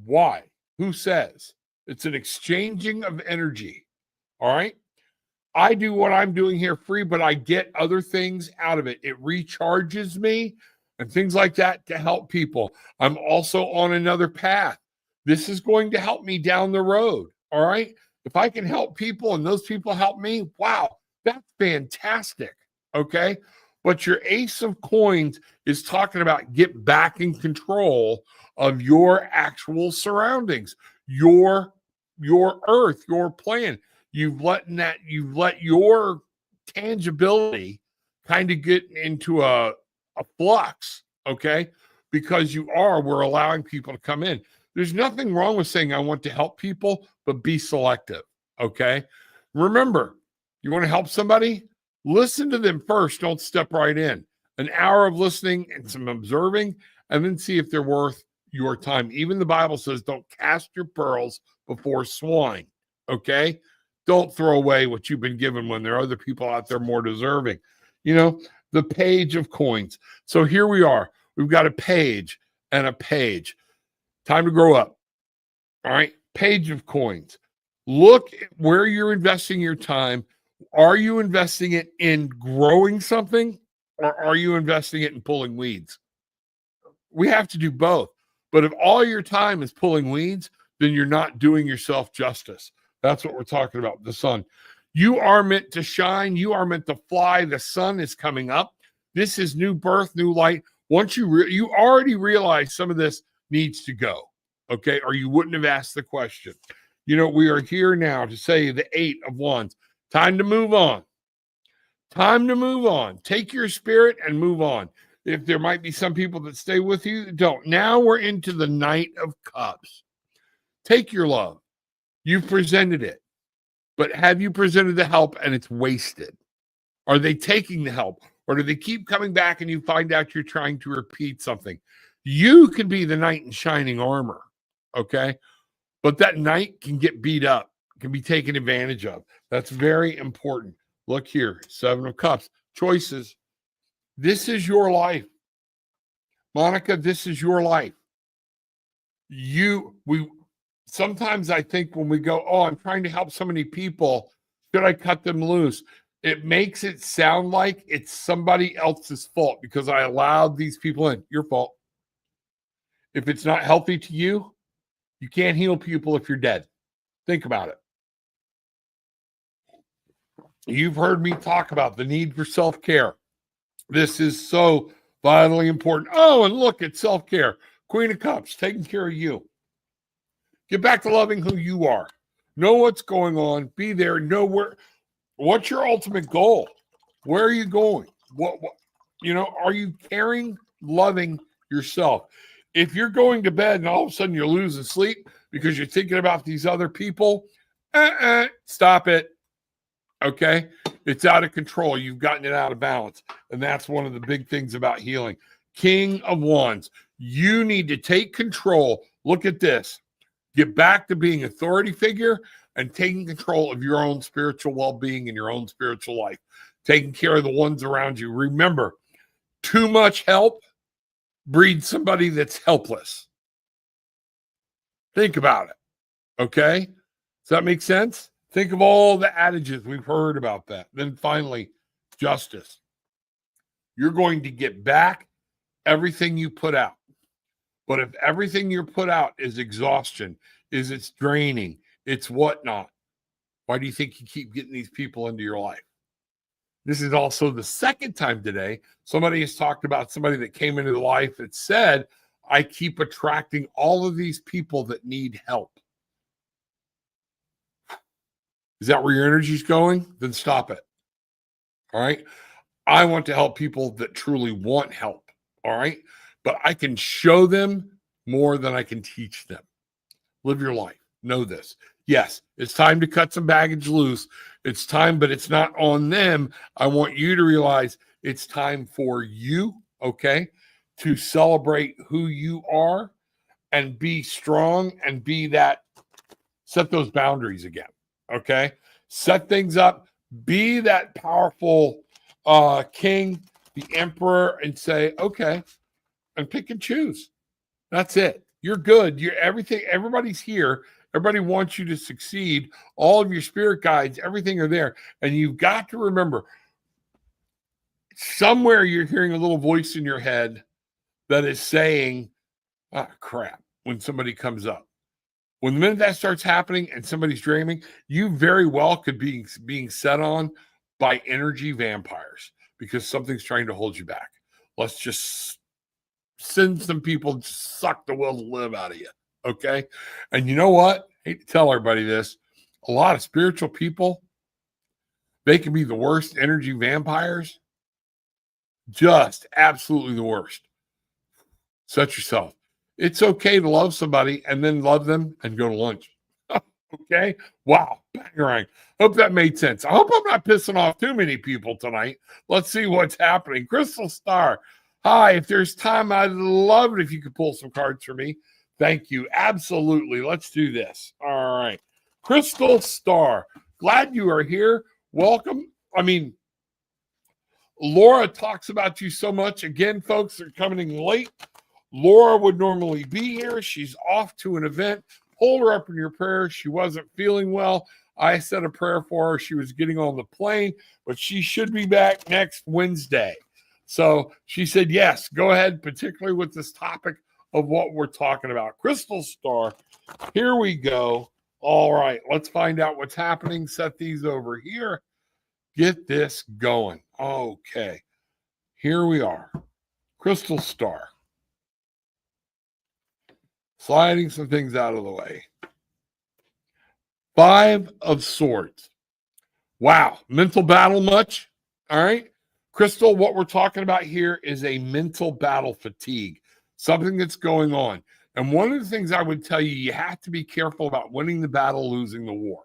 Why? Who says? It's an exchanging of energy. All right. I do what I'm doing here free, but I get other things out of it. It recharges me and things like that to help people. I'm also on another path. This is going to help me down the road. All right. If I can help people and those people help me, wow, that's fantastic. Okay. But your Ace of Coins is talking about get back in control of your actual surroundings, your earth, your plan. You've let your tangibility kind of get into a flux, okay? Because we're allowing people to come in. There's nothing wrong with saying I want to help people, but be selective, okay? Remember, you want to help somebody? Listen to them first. Don't step right in. An hour of listening and some observing, and then see if they're worth your time. Even the Bible says don't cast your pearls before swine, okay? Don't throw away what you've been given when there are other people out there more deserving. You know, the Page of Coins. So here we are. We've got a page and a page. Time to grow up. All right. Page of Coins. Look at where you're investing your time. Are you investing it in growing something or are you investing it in pulling weeds? We have to do both. But if all your time is pulling weeds, then you're not doing yourself justice. That's what we're talking about, the sun. You are meant to shine. You are meant to fly. The sun is coming up. This is new birth, new light. Once you already realize some of this needs to go, okay? Or you wouldn't have asked the question. You know, we are here now to say the 8 of Wands. Time to move on. Time to move on. Take your spirit and move on. If there might be some people that stay with you, don't. Now we're into the Knight of Cups. Take your love. You've presented it, but have you presented the help and it's wasted? Are they taking the help or do they keep coming back and you find out you're trying to repeat something? You can be the knight in shining armor, okay? But that knight can get beat up, can be taken advantage of. That's very important. Look here, 7 of Cups, choices. This is your life. Monica, this is your life. Sometimes I think when we go, oh, I'm trying to help so many people, should I cut them loose? It makes it sound like it's somebody else's fault because I allowed these people in. Your fault. If it's not healthy to you, you can't heal people if you're dead. Think about it. You've heard me talk about the need for self-care. This is so vitally important. Oh, and look at self-care. Queen of Cups, taking care of you. Get back to loving who you are. Know what's going on. Be there. Know where. What's your ultimate goal? Where are you going? What are you caring, loving yourself? If you're going to bed and all of a sudden you're losing sleep because you're thinking about these other people, stop it. Okay? It's out of control. You've gotten it out of balance. And that's one of the big things about healing. King of Wands. You need to take control. Look at this. Get back to being authority figure and taking control of your own spiritual well-being and your own spiritual life. Taking care of the ones around you. Remember, too much help breeds somebody that's helpless. Think about it. Okay? Does that make sense? Think of all the adages we've heard about that. Then finally, justice. You're going to get back everything you put out. But if everything you're put out is exhaustion, it's draining, it's whatnot, why do you think you keep getting these people into your life? This is also the second time today somebody has talked about somebody that came into life that said, I keep attracting all of these people that need help. Is that where your energy's going? Then stop it. All right. I want to help people that truly want help. All right. But I can show them more than I can teach them. Live your life. Know this. Yes, it's time to cut some baggage loose. It's time, but it's not on them. I want you to realize it's time for you, okay, to celebrate who you are and be strong and be that, set those boundaries again, okay? Set things up. Be that powerful king, the emperor, and say, okay, and pick and choose. That's it. You're good. You're everything. Everybody's here. Everybody wants you to succeed. All of your spirit guides, everything are there. And you've got to remember, somewhere you're hearing a little voice in your head that is saying, ah, crap, when somebody comes up. When the minute that starts happening and somebody's dreaming, you very well could be being set on by energy vampires because something's trying to hold you back. Let's just send some people to suck the will to live out of you. Okay. And you know what? I hate to tell everybody this. A lot of spiritual people, they can be the worst energy vampires. Just absolutely the worst. Set yourself. It's okay to love somebody and then love them and go to lunch. Okay. Wow. Bangarang. Hope that made sense. I hope I'm not pissing off too many people tonight. Let's see what's happening. Crystal Star. Hi, if there's time, I'd love it if you could pull some cards for me. Thank you. Absolutely. Let's do this. All right. Crystal Star, glad you are here. Welcome. I mean, Laura talks about you so much. Again, folks, they're coming in late. Laura would normally be here. She's off to an event. Hold her up in your prayers. She wasn't feeling well. I said a prayer for her. She was getting on the plane, but she should be back next Wednesday. So she said, yes, go ahead, particularly with this topic of what we're talking about. Crystal Star, here we go. All right, let's find out what's happening. Set these over here. Get this going. Okay, here we are. Crystal Star. Sliding some things out of the way. 5 of Swords. Wow, mental battle much? All right. Crystal, what we're talking about here is a mental battle fatigue, something that's going on. And one of the things I would tell you, you have to be careful about winning the battle, losing the war.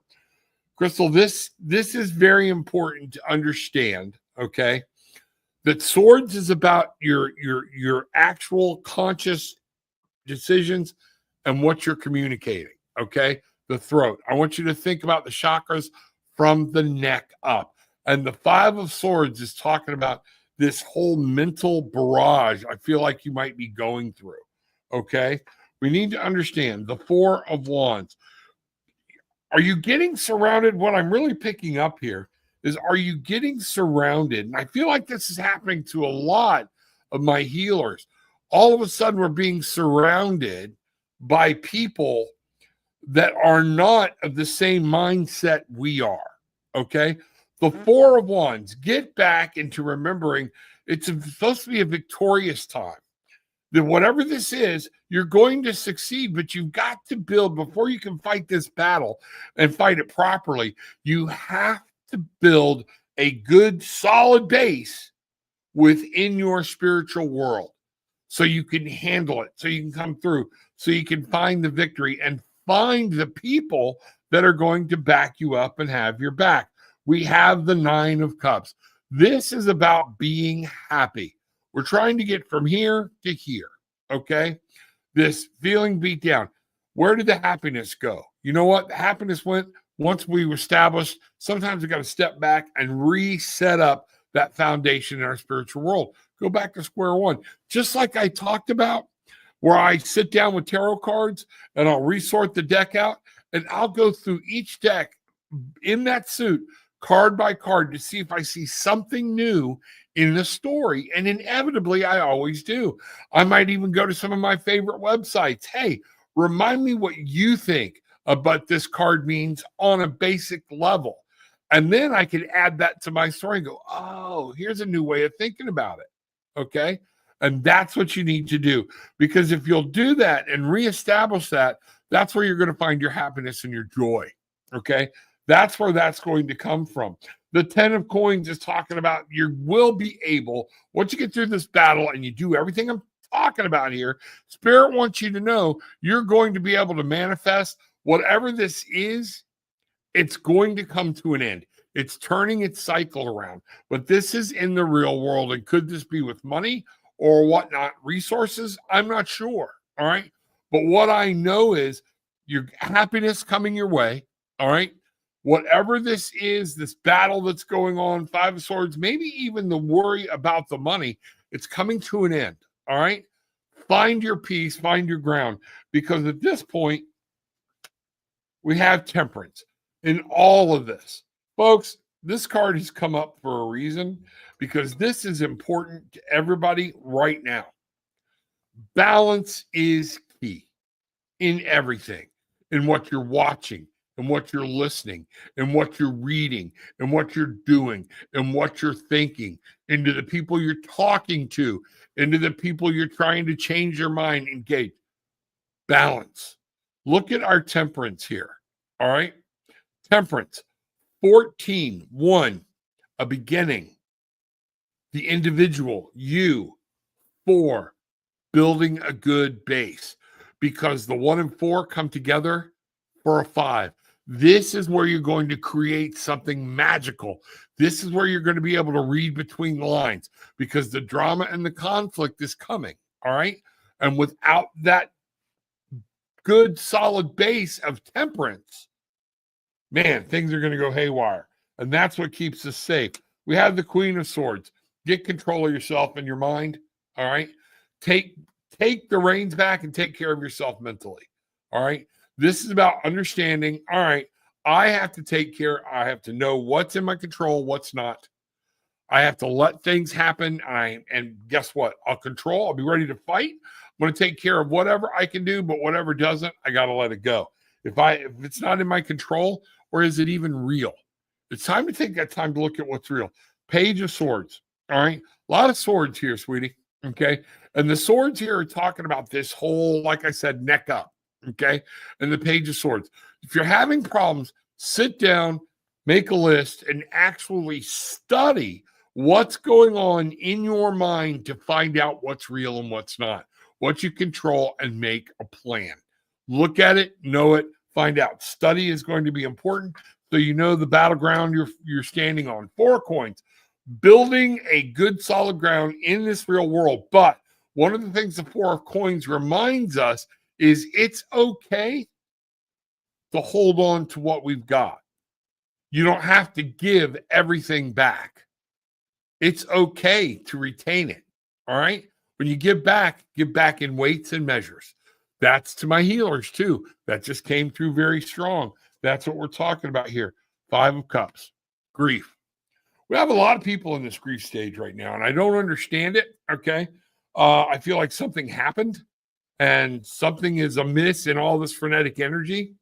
Crystal, this is very important to understand, okay? That Swords is about your actual conscious decisions and what you're communicating, okay? The throat. I want you to think about the chakras from the neck up. And the 5 of Swords is talking about this whole mental barrage I feel like you might be going through, okay? We need to understand the 4 of Wands. Are you getting surrounded? What I'm really picking up here is, are you getting surrounded? And I feel like this is happening to a lot of my healers. All of a sudden, we're being surrounded by people that are not of the same mindset we are, okay? The 4 of Wands, get back into remembering it's supposed to be a victorious time. That whatever this is, you're going to succeed, but you've got to build, before you can fight this battle and fight it properly, you have to build a good, solid base within your spiritual world so you can handle it, so you can come through, so you can find the victory and find the people that are going to back you up and have your back. We have the 9 of Cups. This is about being happy. We're trying to get from here to here, okay? This feeling beat down. Where did the happiness go? You know what? The happiness went once we established. Sometimes we got to step back and reset up that foundation in our spiritual world. Go back to square one. Just like I talked about, where I sit down with tarot cards and I'll resort the deck out and I'll go through each deck in that suit, card by card, to see if I see something new in the story. And inevitably, I always do. I might even go to some of my favorite websites. Hey, remind me what you think about this card means on a basic level. And then I could add that to my story and go, oh, here's a new way of thinking about it. Okay. And that's what you need to do. Because if you'll do that and reestablish that, that's where you're going to find your happiness and your joy. Okay. That's where that's going to come from. The 10 of coins is talking about you will be able, once you get through this battle and you do everything I'm talking about here, Spirit wants you to know you're going to be able to manifest whatever this is. It's going to come to an end. It's turning its cycle around. But this is in the real world. And could this be with money or whatnot, resources? I'm not sure. All right. But what I know is your happiness coming your way. All right. Whatever this is, this battle that's going on, 5 of Swords, maybe even the worry about the money, it's coming to an end. All right. Find your peace, find your ground. Because at this point, we have temperance in all of this. Folks, this card has come up for a reason because this is important to everybody right now. Balance is key in everything, in what you're watching, and what you're listening, and what you're reading, and what you're doing, and what you're thinking, into the people you're talking to, into the people you're trying to change your mind, engage. Balance. Look at our temperance here. All right. Temperance. 14, 1, a beginning. The individual, you. 4, building a good base. Because the 1 and 4 come together for a 5. This is where you're going to create something magical. This is where you're going to be able to read between the lines because the drama and the conflict is coming. All right. And without that good, solid base of temperance, man, things are going to go haywire. And that's what keeps us safe. We have the Queen of Swords. Get control of yourself and your mind. All right. Take the reins back and take care of yourself mentally. All right. This is about understanding. All right. I have to take care. I have to know what's in my control, what's not. I have to let things happen. And guess what? I'll control. I'll be ready to fight. I'm going to take care of whatever I can do, but whatever doesn't, I got to let it go. If it's not in my control, or is it even real? It's time to take that time to look at what's real. Page of Swords. All right. A lot of swords here, sweetie. Okay. And the swords here are talking about this whole, like I said, neck up. Okay. And the Page of Swords. If you're having problems, sit down, make a list, and actually study what's going on in your mind to find out what's real and what's not, what you control, and make a plan. Look at it, know it, find out. Study is going to be important so you know the battleground you're standing on. 4 coins. Building a good solid ground in this real world. But one of the things the 4 of coins reminds us is it's okay to hold on to what we've got. You don't have to give everything back. It's okay to retain it. All right. When you give back in weights and measures. That's to my healers too. That just came through very strong. That's what we're talking about here. 5 of Cups, grief. We have a lot of people in this grief stage right now, and I don't understand it. Okay. I feel like something happened and something is amiss in all this frenetic energy.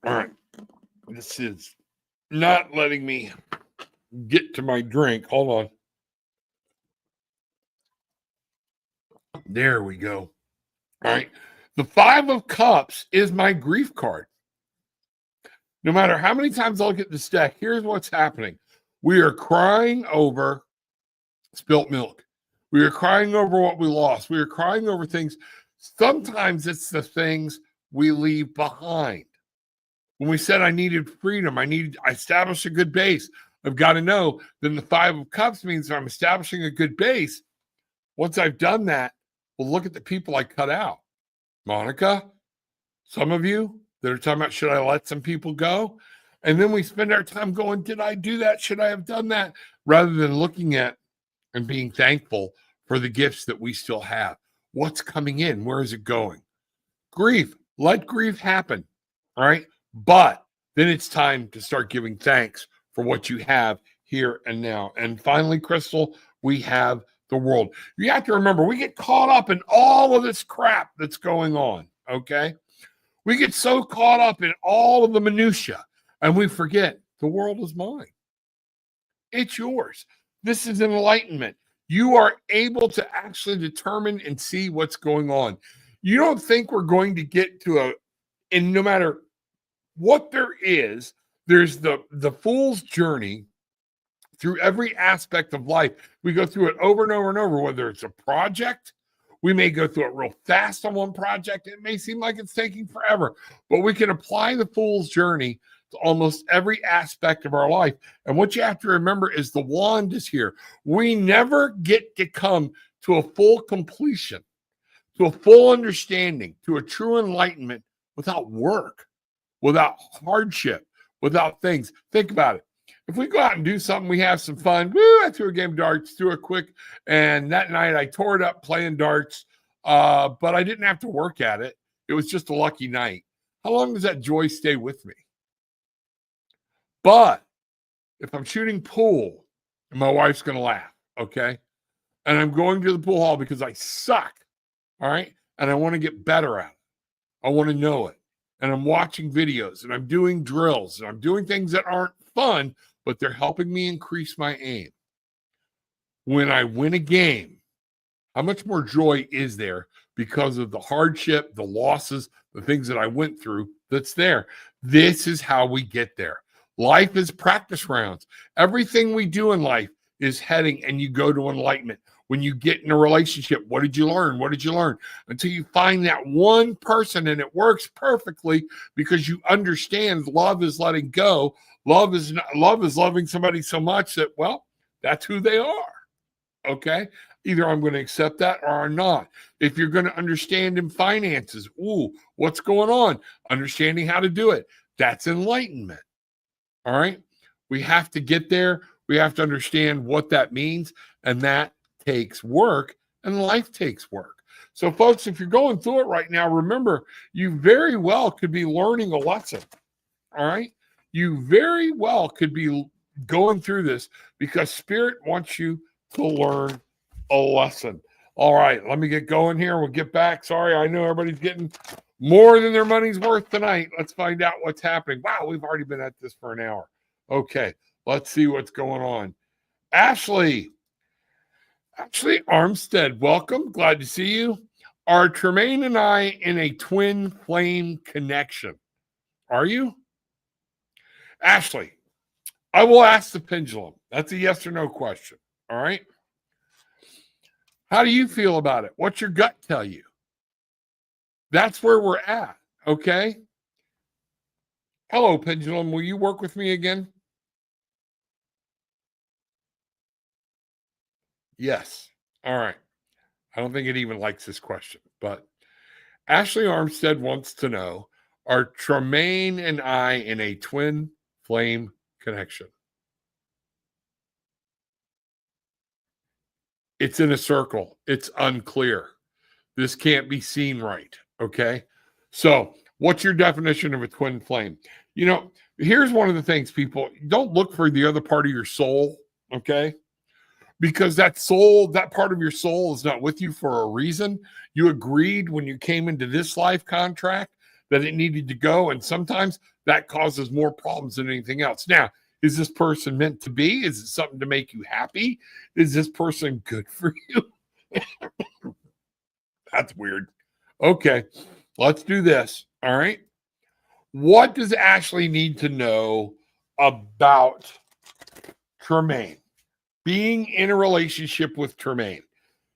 All right. This is not letting me get to my drink. Hold on. There we go. All right. The 5 of Cups is my grief card. No matter how many times I look at this deck, here's what's happening. We are crying over spilt milk. We are crying over what we lost. We are crying over things. Sometimes it's the things we leave behind. When we said I needed freedom, I established a good base. I've got to know. Then the 5 of Cups means I'm establishing a good base. Once I've done that, well, look at the people I cut out. Monica, some of you that are talking about, should I let some people go? And then we spend our time going, did I do that? Should I have done that? Rather than looking at and being thankful for the gifts that we still have. What's coming in? Where is it going? Grief. Let grief happen. All right. But then it's time to start giving thanks for what you have here and now. And finally, Crystal, we have the world. You have to remember, we get caught up in all of this crap that's going on. Okay. We get so caught up in all of the minutia and we forget the world is mine. It's yours. This is enlightenment. You are able to actually determine and see what's going on. You don't think we're going to get to and no matter what there is, there's the fool's journey through every aspect of life. We go through it over and over and over, whether it's a project. We may go through it real fast on one project. It may seem like it's taking forever, but we can apply the fool's journey to almost every aspect of our life. And what you have to remember is the wand is here. We never get to come to a full completion, to a full understanding, to a true enlightenment without work, without hardship, without things. Think about it. If we go out and do something, we have some fun. Woo, I threw a game of darts, threw it quick. And that night I tore it up playing darts, but I didn't have to work at it. It was just a lucky night. How long does that joy stay with me? But if I'm shooting pool, and my wife's going to laugh, okay? And I'm going to the pool hall because I suck, all right? And I want to get better at it. I want to know it. And I'm watching videos, and I'm doing drills, and I'm doing things that aren't fun, but they're helping me increase my aim. When I win a game, how much more joy is there because of the hardship, the losses, the things that I went through that's there? This is how we get there. Life is practice rounds. Everything we do in life is heading, and you go to enlightenment. When you get in a relationship, what did you learn? What did you learn? Until you find that one person and it works perfectly because you understand love is letting go. Love is loving somebody so much that, well, that's who they are. Okay? Either I'm going to accept that or I'm not. If you're going to understand in finances, what's going on? Understanding how to do it. That's enlightenment. All right? We have to get there. We have to understand what that means. And that takes work, and life takes work. So, folks, if you're going through it right now, remember, you very well could be learning a lesson. All right? You very well could be going through this because Spirit wants you to learn a lesson. All right, let me get going here. We'll get back. Sorry, I know everybody's getting more than their money's worth tonight. Let's find out what's happening. Wow, we've already been at this for an hour. Okay, let's see what's going on. Ashley Armstead, welcome. Glad to see you. Are Tremaine and I in a twin flame connection? Are you? Ashley, I will ask the pendulum. That's a yes or no question. All right. How do you feel about it? What's your gut tell you? That's where we're at. Okay. Hello, pendulum. Will you work with me again? Yes. All right. I don't think it even likes this question, but Ashley Armstead wants to know, are Tremaine and I in a twin flame connection? It's in a circle. It's unclear. This can't be seen right. Okay. So what's your definition of a twin flame? You know, here's one of the things, people, don't look for the other part of your soul. Okay. Because that part of your soul is not with you for a reason. You agreed when you came into this life contract that it needed to go. And sometimes that causes more problems than anything else. Now, is this person meant to be? Is it something to make you happy? Is this person good for you? That's weird. Okay, let's do this. All right. What does Ashley need to know about Tremaine? Being in a relationship with Tremaine.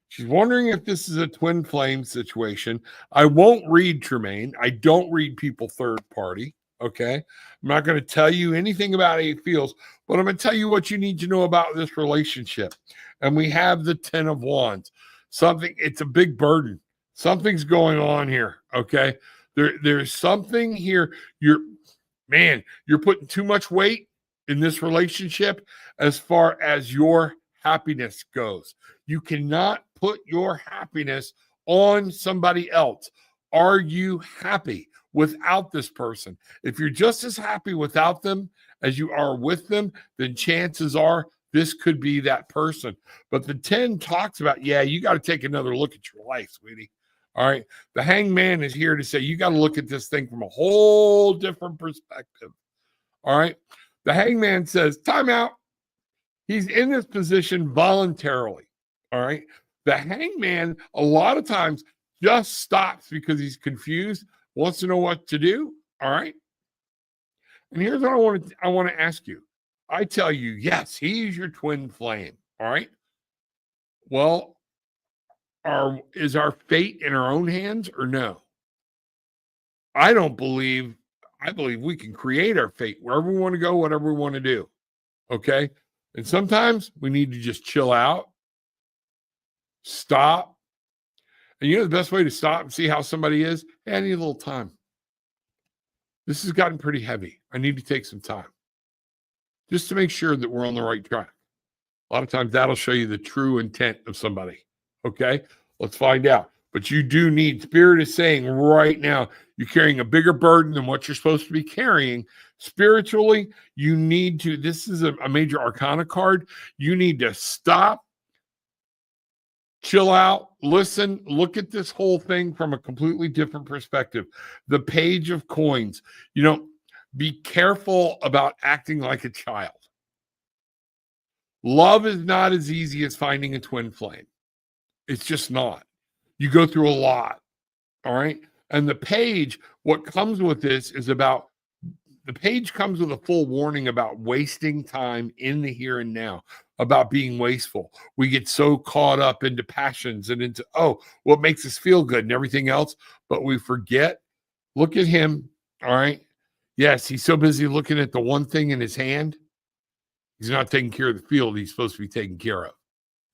She's wondering if this is a twin flame situation. I won't read Tremaine. I don't read people third party. Okay. I'm not going to tell you anything about how he feels, but I'm going to tell you what you need to know about this relationship. And we have the 10 of Wands. It's a big burden. Something's going on here. Okay. There's something here. You're putting too much weight in this relationship as far as your happiness goes. You cannot put your happiness on somebody else. Are you happy without this person? If you're just as happy without them as you are with them, then chances are this could be that person. But the 10 talks about, you got to take another look at your life, sweetie. All right. The hangman is here to say, you got to look at this thing from a whole different perspective. All right. The hangman says, time out. He's in this position voluntarily. All right. The hangman, a lot of times, just stops because he's confused, wants to know what to do. All right. And here's what I want to ask you. I tell you, yes, he's your twin flame. All right. Well, is our fate in our own hands or no? I believe we can create our fate wherever we want to go, whatever we want to do. Okay. And sometimes we need to just chill out, stop. And you know the best way to stop and see how somebody is? Hey, I need a little time. This has gotten pretty heavy. I need to take some time just to make sure that we're on the right track. A lot of times that'll show you the true intent of somebody. Okay. Let's find out. But you do need, Spirit is saying right now, you're carrying a bigger burden than what you're supposed to be carrying. Spiritually, you need to, this is a major arcana card. You need to stop, chill out, listen, look at this whole thing from a completely different perspective. The Page of Coins, be careful about acting like a child. Love is not as easy as finding a twin flame. It's just not. You go through a lot. All right. And the page, what comes with this is about, the page comes with a full warning about wasting time in the here and now, about being wasteful. We get so caught up into passions and into, what makes us feel good and everything else, but we forget. Look at him. All right. Yes, he's so busy looking at the one thing in his hand. He's not taking care of the field he's supposed to be taking care of.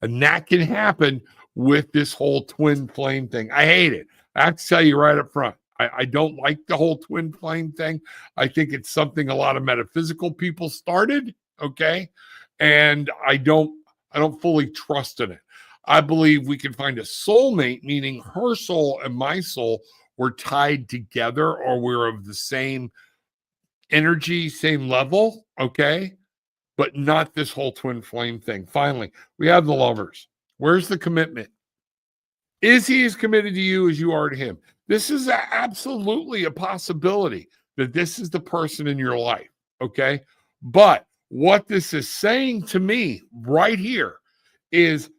And that can happen with this whole twin flame thing. I hate it. I have to tell you right up front. I don't like the whole twin flame thing. I think it's something a lot of metaphysical people started, okay? And I don't fully trust in it. I believe we can find a soulmate, meaning her soul and my soul were tied together, or we're of the same energy, same level, okay? But not this whole twin flame thing. Finally, we have the Lovers. Where's the commitment? Is he as committed to you as you are to him? This is absolutely a possibility that this is the person in your life, okay? But what this is saying to me right here is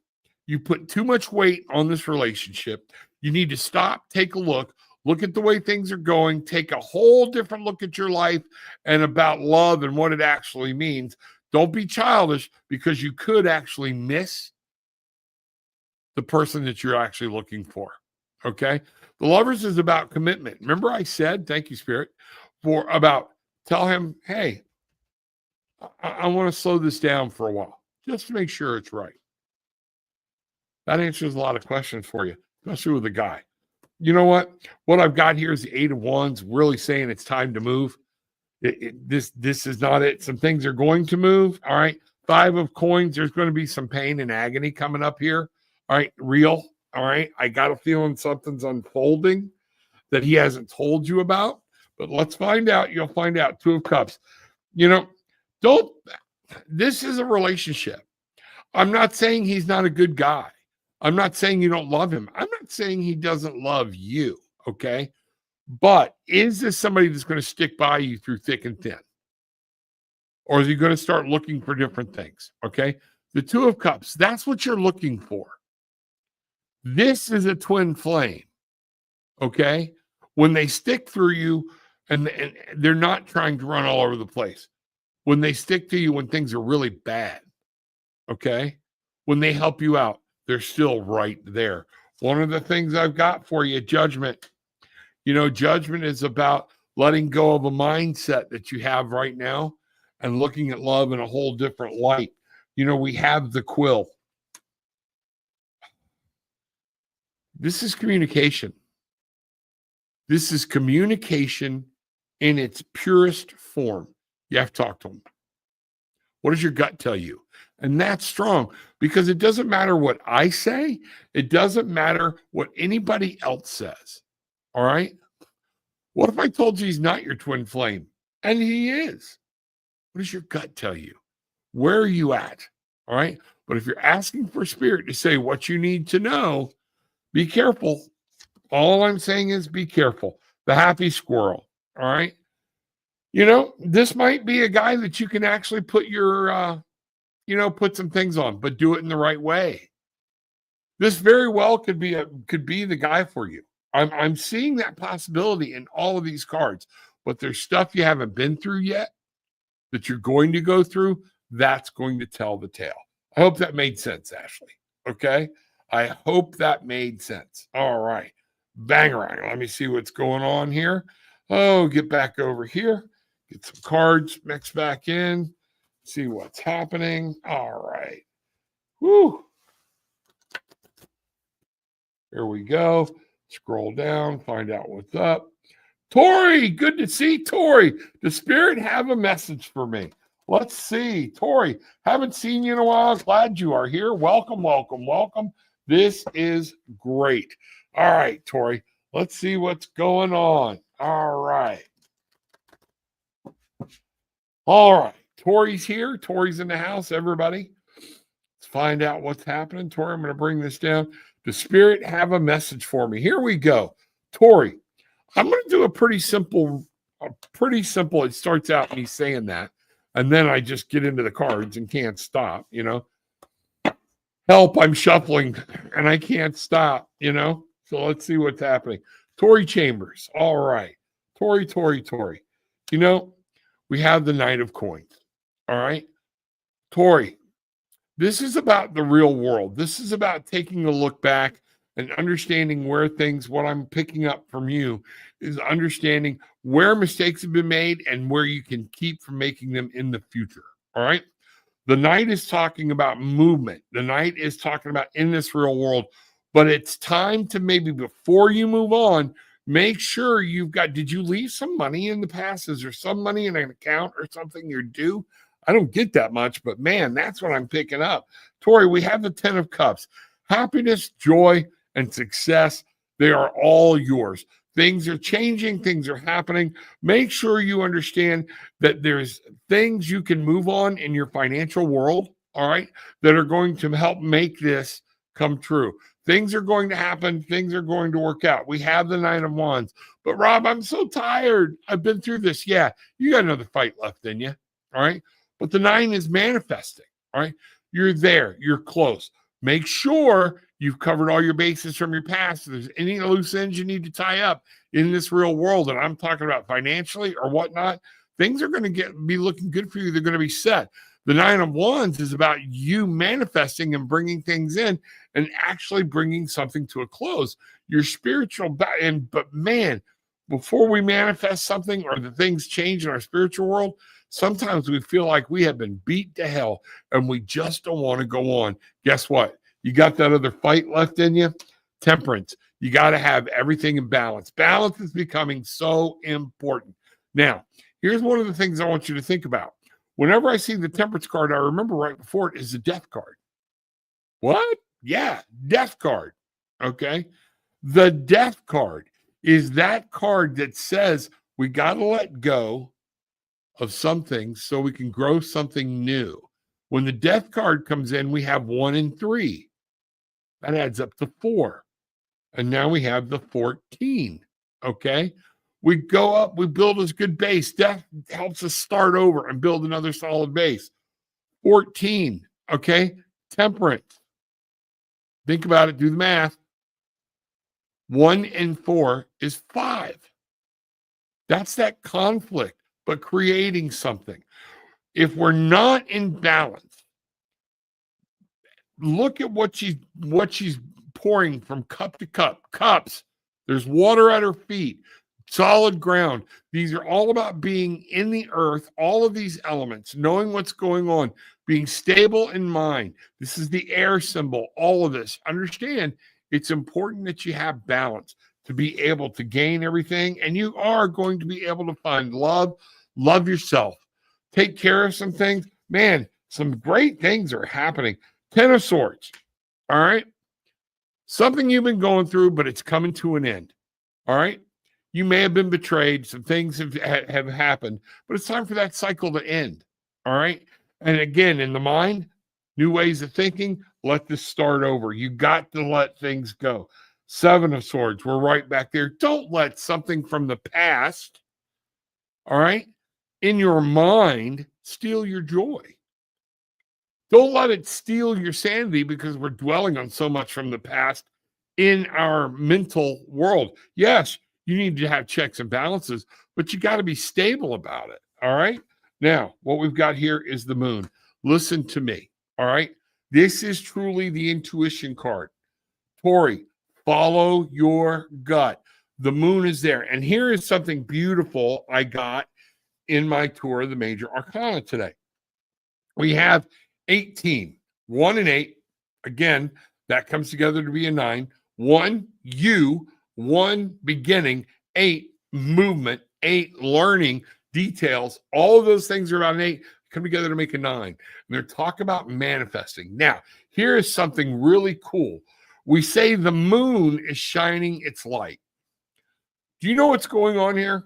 you put too much weight on this relationship. You need to stop, take a look at the way things are going, take a whole different look at your life and about love and what it actually means. Don't be childish, because you could actually miss the person that you're actually looking for. Okay. The Lovers is about commitment. Remember I said, thank you, Spirit, tell him, hey, I want to slow this down for a while, just to make sure it's right. That answers a lot of questions for you, especially with a guy. You know what? What I've got here is the 8 of Wands, really saying it's time to move. This is not it. Some things are going to move. All right. 5 of Coins. There's going to be some pain and agony coming up here. All right. Real. All right. I got a feeling something's unfolding that he hasn't told you about, but let's find out. You'll find out. 2 of Cups. This is a relationship. I'm not saying he's not a good guy. I'm not saying you don't love him. I'm not saying he doesn't love you. Okay. But is this somebody that's going to stick by you through thick and thin? Or is he going to start looking for different things? Okay. The 2 of Cups, that's what you're looking for. This is a twin flame. Okay. When they stick through you and they're not trying to run all over the place. When they stick to you when things are really bad. Okay. When they help you out, they're still right there. One of the things I've got for you, Judgment. Judgment is about letting go of a mindset that you have right now and looking at love in a whole different light. We have the Quill. This is communication. This is communication in its purest form. You have to talk to them. What does your gut tell you? And that's strong, because it doesn't matter what I say. It doesn't matter what anybody else says. All right. What if I told you he's not your twin flame? And he is. What does your gut tell you? Where are you at? All right. But if you're asking for Spirit to say what you need to know, be careful. All I'm saying is be careful. The happy squirrel. All right. You know, this might be a guy that you can actually put your, put some things on, but do it in the right way. This very well could be the guy for you. I'm seeing that possibility in all of these cards, but there's stuff you haven't been through yet that you're going to go through. That's going to tell the tale. I hope that made sense, Ashley. Okay. I hope that made sense. All right. Bang around. Let me see what's going on here. Oh, get back over here. Get some cards mixed back in. See what's happening. All right. Woo. Here we go. Scroll down, find out what's up. Tori, good to see Tori. Does Spirit have a message for me? Let's see. Tori, haven't seen you in a while. Glad you are here. Welcome, welcome, welcome. This is great. All right, Tori, let's see what's going on. All right. All right. Tori's here. Tori's in the house, everybody. Let's find out what's happening. Tori, I'm going to bring this down. Does Spirit have a message for me? Here we go. Tori, I'm going to do a pretty simple. It starts out me saying that, and then I just get into the cards and can't stop, Help, I'm shuffling, and I can't stop, So let's see what's happening. Tori Chambers. All right. Tori. We have the Knight of Coins. All right. Tori, this is about the real world. This is about taking a look back and understanding where what I'm picking up from you is understanding where mistakes have been made and where you can keep from making them in the future. All right. The Knight is talking about movement. The Knight is talking about in this real world, but it's time to maybe before you move on, make sure did you leave some money in the past? Is there some money in an account or something you're due? I don't get that much, but man, that's what I'm picking up. Tori, we have the 10 of Cups. Happiness, joy, and success, they are all yours. Things are changing. Things are happening. Make sure you understand that there's things you can move on in your financial world, all right, that are going to help make this come true. Things are going to happen. Things are going to work out. We have the 9 of Wands. But Rob, I'm so tired. I've been through this. Yeah, you got another fight left in you, all right? But the 9 is manifesting, all right? You're there. You're close. Make sure you've covered all your bases from your past. If there's any loose ends you need to tie up in this real world, and I'm talking about financially or whatnot, things are going to be looking good for you. They're going to be set. The 9 of Wands is about you manifesting and bringing things in and actually bringing something to a close. Your spiritual, but man, before we manifest something or the things change in our spiritual world, sometimes we feel like we have been beat to hell and we just don't want to go on. Guess what? You got that other fight left in you? Temperance. You got to have everything in balance. Balance is becoming so important. Now, here's one of the things I want you to think about. Whenever I see the Temperance card, I remember right before it is the Death card. What? Yeah, Death card. Okay. The Death card is that card that says we got to let go of some things so we can grow something new. When the Death card comes in, we have 1 and 3. That adds up to 4. And now we have the 14. Okay. We go up, we build a good base. Death helps us start over and build another solid base. 14. Okay. Temperance. Think about it. Do the math. 1 and 4 is 5. That's that conflict, but creating something. If we're not in balance, look at what she's pouring from cup to cup. Cups. There's water at her feet. Solid ground. These are all about being in the earth, all of these elements, knowing what's going on, being stable in mind. This is the air symbol, all of this. Understand, it's important that you have balance to be able to gain everything, and you are going to be able to find love yourself, take care of some things. Man, some great things are happening. 10 of Swords, all right? Something you've been going through, but it's coming to an end, all right? You may have been betrayed. Some things have happened, but it's time for that cycle to end. All right. And again, in the mind, new ways of thinking, let this start over. You got to let things go. Seven of Swords, we're right back there. Don't let something from the past, all right, in your mind steal your joy. Don't let it steal your sanity because we're dwelling on so much from the past in our mental world. Yes, you need to have checks and balances, but you got to be stable about it. All right. Now, what we've got here is the moon. Listen to me. All right. This is truly the intuition card. Tori, follow your gut. The moon is there. And here is something beautiful I got in my tour of the major arcana today. We have 18, 1 and 8. Again, that comes together to be a 9. 1, you, 1, beginning, 8, movement, 8, learning, details. All of those things are about an 8, come together to make a 9. And they're talking about manifesting. Now, here is something really cool. We say the moon is shining its light. Do you know what's going on here?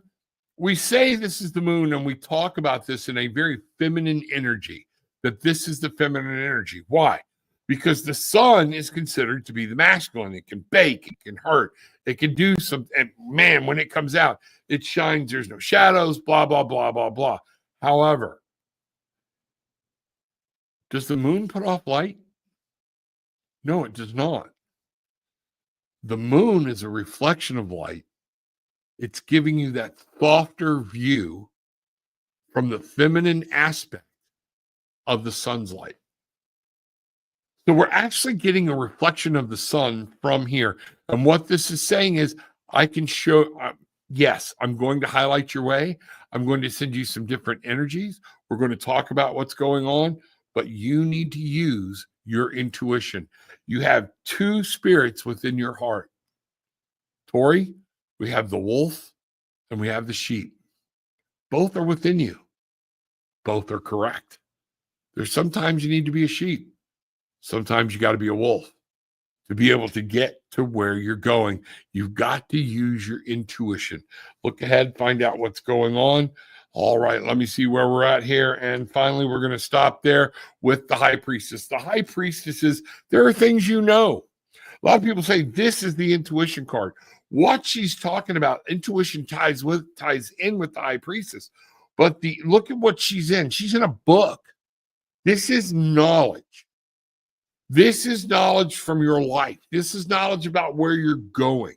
We say this is the moon, and we talk about this in a very feminine energy, that this is the feminine energy. Why? Because the sun is considered to be the masculine. It can bake, it can hurt, it can do some, and man, when it comes out, it shines, there's no shadows, blah, blah, blah, blah, blah. However, does the moon put off light? No, it does not. The moon is a reflection of light. It's giving you that softer view from the feminine aspect of the sun's light. So we're actually getting a reflection of the sun from here. And what this is saying is, I can show, yes, I'm going to highlight your way. I'm going to send you some different energies. We're going to talk about what's going on, but you need to use your intuition. You have two spirits within your heart. Tori, we have the wolf and we have the sheep. Both are within you. Both are correct. There's sometimes you need to be a sheep. Sometimes you got to be a wolf to be able to get to where you're going. You've got to use your intuition. Look ahead, find out what's going on. All right, let me see where we're at here. And finally, we're going to stop there with the high priestess. The high priestesses, there are things you know. A lot of people say this is the intuition card. What she's talking about, intuition ties in with the high priestess. But look at what she's in. She's in a book. This is knowledge. This is knowledge from your life. This is knowledge about where you're going.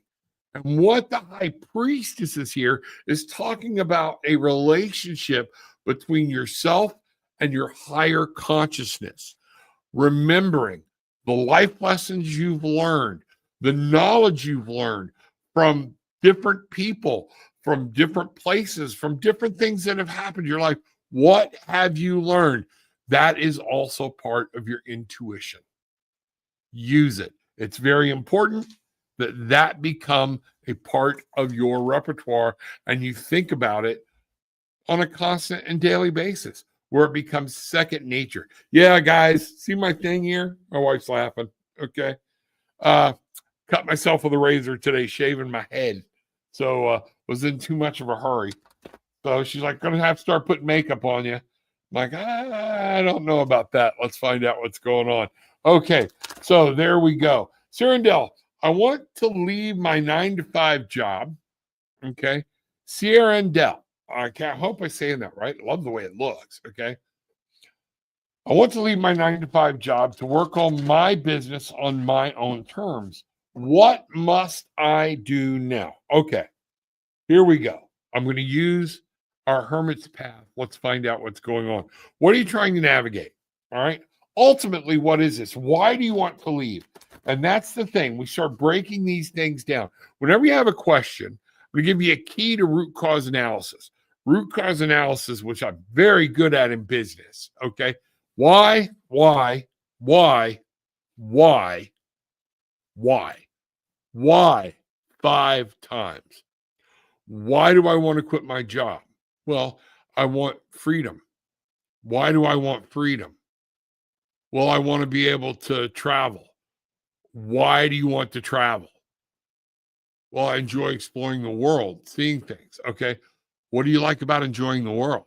And what the high priestess is here is talking about a relationship between yourself and your higher consciousness. Remembering the life lessons you've learned, the knowledge you've learned from different people, from different places, from different things that have happened in your life. What have you learned? That is also part of your intuition. Use it. It's very important that become a part of your repertoire and you think about it on a constant and daily basis where it becomes second nature. Yeah, guys, see my thing here? My wife's laughing. Okay. Cut myself with a razor today, shaving my head. So was in too much of a hurry. So she's like, gonna have to start putting makeup on you. I'm like, I don't know about that. Let's find out what's going on. Okay, so there we go. Sirendell, I want to leave my 9-to-5 job. Okay. Sierrendell. I hope I'm saying that right. Love the way it looks. Okay. I want to leave my 9-to-5 job to work on my business on my own terms. What must I do now? Okay. Here we go. I'm going to use our Hermit's path. Let's find out what's going on. What are you trying to navigate? All right. Ultimately, what is this? Why do you want to leave? And that's the thing. We start breaking these things down. Whenever you have a question, we give you a key to root cause analysis. Root cause analysis, which I'm very good at in business. Okay. Why? 5 times. Why do I want to quit my job? Well, I want freedom. Why do I want freedom? Well, I want to be able to travel. Why do you want to travel? Well, I enjoy exploring the world, seeing things. Okay. What do you like about enjoying the world?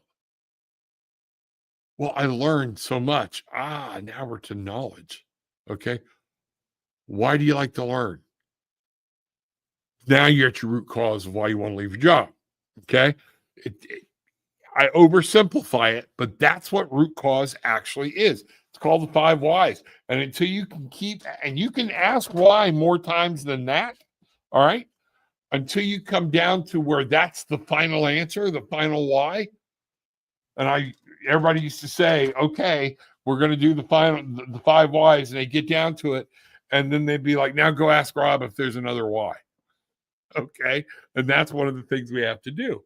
Well, I learned so much. Now we're to knowledge. Okay. Why do you like to learn? Now you're at your root cause of why you want to leave your job. Okay. I oversimplify it, but that's what root cause actually is. It's called the 5 whys. And until you can and you can ask why more times than that, all right, until you come down to where that's the final answer, the final why. And everybody used to say, okay, we're going to do the 5 whys, and they get down to it, and then they'd be like, now go ask Rob if there's another why. Okay. And that's one of the things we have to do.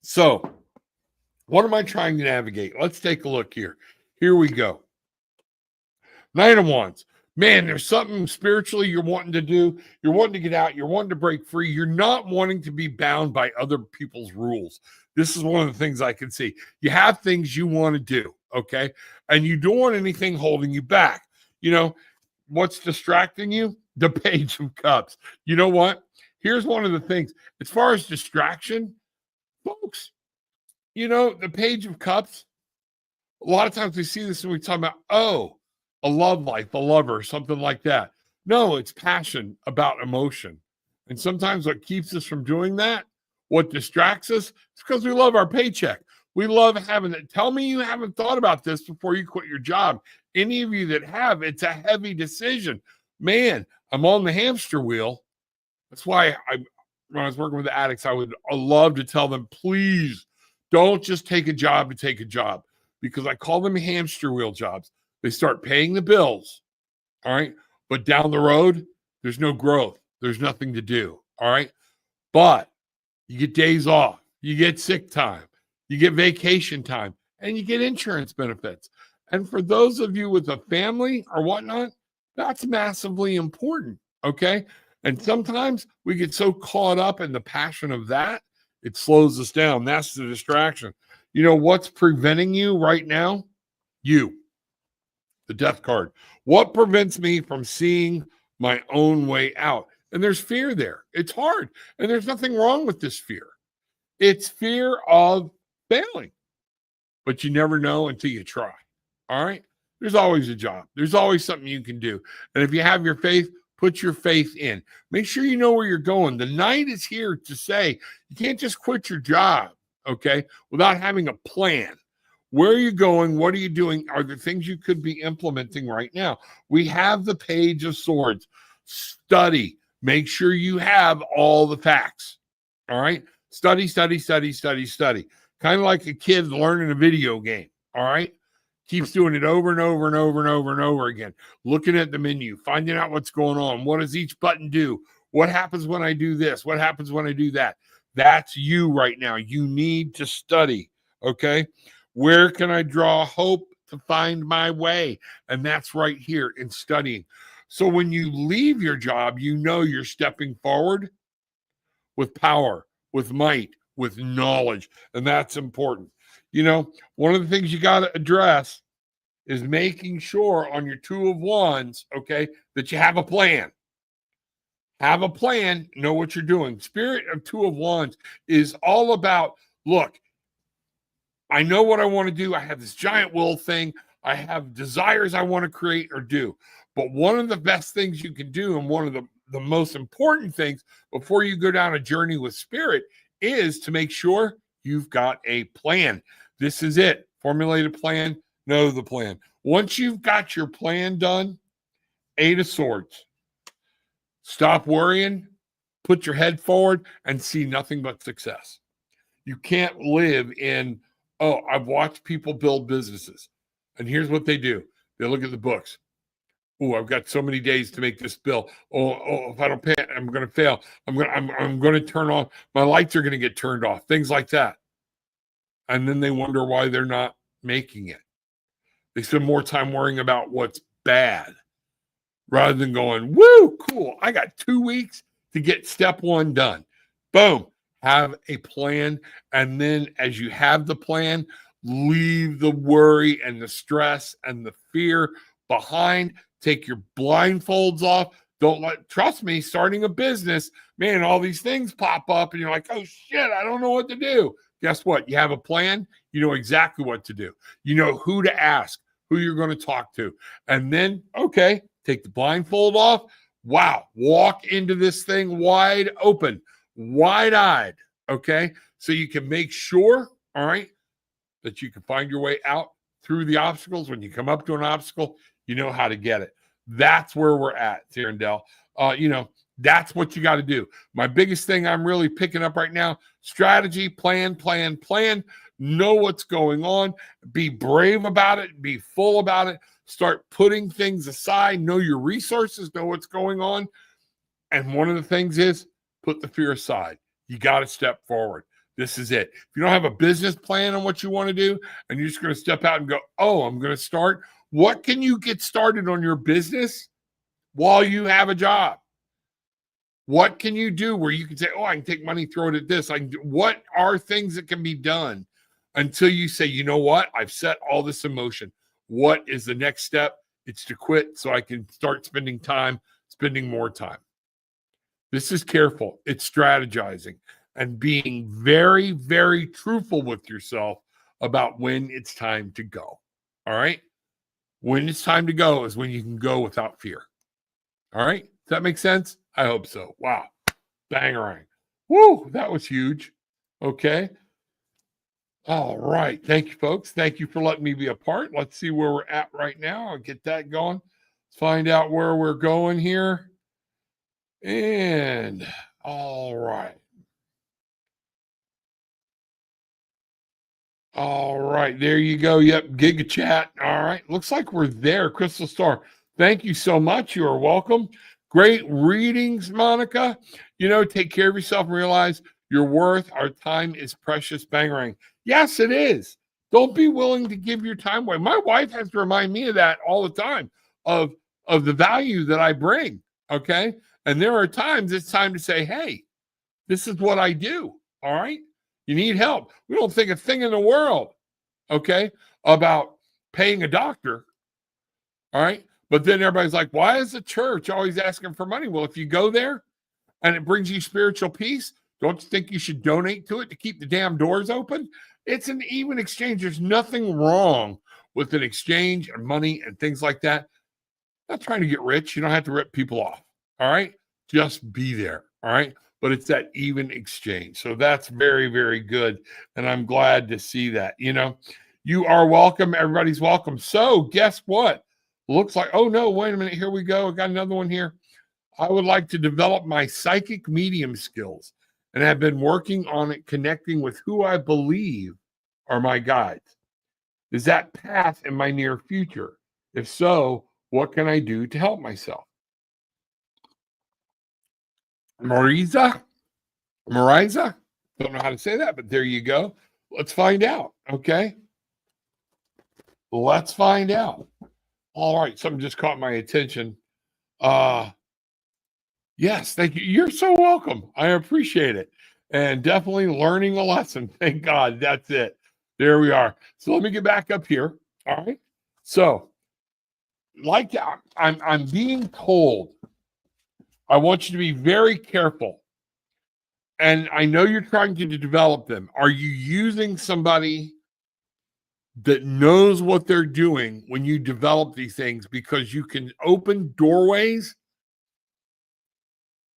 So, what am I trying to navigate? Let's take a look here. Here we go. Knight of Wands. Man, there's something spiritually you're wanting to do. You're wanting to get out. You're wanting to break free. You're not wanting to be bound by other people's rules. This is one of the things I can see. You have things you want to do, okay? And you don't want anything holding you back. You know, what's distracting you? The Page of Cups. You know what? Here's one of the things. As far as distraction, folks, you know, the Page of Cups, a lot of times we see this and we talk about, oh, a love life, a lover, something like that. No, it's passion about emotion. And sometimes what keeps us from doing that, what distracts us, is because we love our paycheck. We love having it. Tell me you haven't thought about this before you quit your job. Any of you that have, it's a heavy decision. Man, I'm on the hamster wheel. That's why when I was working with the addicts, I love to tell them, please don't just take a job to take a job, because I call them hamster wheel jobs. They start paying the bills, all right? But down the road, there's no growth. There's nothing to do, all right? But you get days off. You get sick time. You get vacation time. And you get insurance benefits. And for those of you with a family or whatnot, that's massively important, okay? And sometimes we get so caught up in the passion of that, it slows us down. That's the distraction. You know what's preventing you right now? You, the Death card. What prevents me from seeing my own way out? And there's fear there. It's hard. And there's nothing wrong with this fear. It's fear of failing. But you never know until you try. All right? There's always a job. There's always something you can do. And if you have your faith, put your faith in. Make sure you know where you're going. The Knight is here to say you can't just quit your job, okay, without having a plan. Where are you going? What are you doing? Are there things you could be implementing right now? We have the Page of Swords. Study. Make sure you have all the facts. All right? Study, study, study, study, study. Kind of like a kid learning a video game. All right? Keeps doing it over and over and over and over and over again. Looking at the menu, finding out what's going on. What does each button do? What happens when I do this? What happens when I do that? That's you right now. You need to study, okay? Where can I draw hope to find my way? And that's right here in studying. So when you leave your job, you know you're stepping forward with power, with might, with knowledge. And that's important. You know, one of the things you got to address is making sure on your 2 of Wands, okay, that you have a plan. Have a plan, know what you're doing. Spirit of 2 of Wands is all about, look, I know what I want to do. I have this giant will thing. I have desires I want to create or do. But one of the best things you can do, and one of the most important things before you go down a journey with Spirit, is to make sure you've got a plan. This is it. Formulate a plan, know the plan. Once you've got your plan done, 8 of Swords. Stop worrying, put your head forward, and see nothing but success. You can't live in, oh, I've watched people build businesses, and here's what they do. They look at the books. Oh, I've got so many days to make this bill. Oh, if I don't pay it, I'm going to fail. I'm going to turn on, my lights are going to get turned off, things like that. And then they wonder why they're not making it. They spend more time worrying about what's bad rather than going, woo, cool. I got 2 weeks to get step 1 done. Boom. Have a plan. And then as you have the plan, leave the worry and the stress and the fear behind. Take your blindfolds off. Trust me, starting a business, man, all these things pop up and you're like, oh shit, I don't know what to do. Guess what? You have a plan. You know exactly what to do. You know who to ask, who you're going to talk to. And then, okay, take the blindfold off, wow, walk into this thing wide open, wide-eyed, okay? So you can make sure, all right, that you can find your way out through the obstacles. When you come up to an obstacle, you know how to get it. That's where we're at, Tarendell. That's what you got to do. My biggest thing I'm really picking up right now, strategy, plan. Know what's going on. Be brave about it. Be full about it. Start putting things aside. Know your resources. Know what's going on. And one of the things is put the fear aside. You got to step forward. This is it. If you don't have a business plan on what you want to do and you're just going to step out and go, oh, I'm going to start. What can you get started on your business while you have a job? What can you do where you can say, oh, I can take money, throw it at this. What are things that can be done until you say, you know what? I've set all this in motion. What is the next step? It's to quit so I can start spending more time. This is careful. It's strategizing and being very, very truthful with yourself about when it's time to go. All right? When it's time to go is when you can go without fear. All right? Does that make sense? I hope so. Wow. Bangarang. Woo, that was huge. Okay. All right. Thank you, folks. Thank you for letting me be a part. Let's see where we're at right now. I'll get that going. Let's find out where we're going here. And all right. All right. There you go. Yep. Giga Chat. All right. Looks like we're there. Crystal Star. Thank you so much. You are welcome. Great readings, Monica. Take care of yourself and realize your worth. Our time is precious. Bangarang. Yes, it is. Don't be willing to give your time away. My wife has to remind me of that all the time, of the value that I bring. Okay. And there are times it's time to say, hey, this is what I do. All right. You need help. We don't think a thing in the world, okay, about paying a doctor. All right. But then everybody's like, why is the church always asking for money? Well, if you go there and it brings you spiritual peace, don't you think you should donate to it to keep the damn doors open? It's an even exchange. There's nothing wrong with an exchange and money and things like that. Not trying to get rich. You don't have to rip people off. All right. Just be there. All right. But it's that even exchange. So that's very, very good. And I'm glad to see that. You are welcome. Everybody's welcome. So guess what? Looks like, oh no, wait a minute. Here we go. I got another one here. I would like to develop my psychic medium skills and have been working on it, connecting with who I believe are my guides. Is that path in my near future? If so, what can I do to help myself? Mariza, don't know how to say that, but there you go. Let's find out. Okay. Let's find out. All right. Something just caught my attention. Yes. Thank you. You're so welcome. I appreciate it. And definitely learning a lesson. Thank God. That's it. There we are. So let me get back up here. All right. So I'm being told, I want you to be very careful. And I know you're trying to develop them. Are you using somebody that knows what they're doing when you develop these things? Because you can open doorways.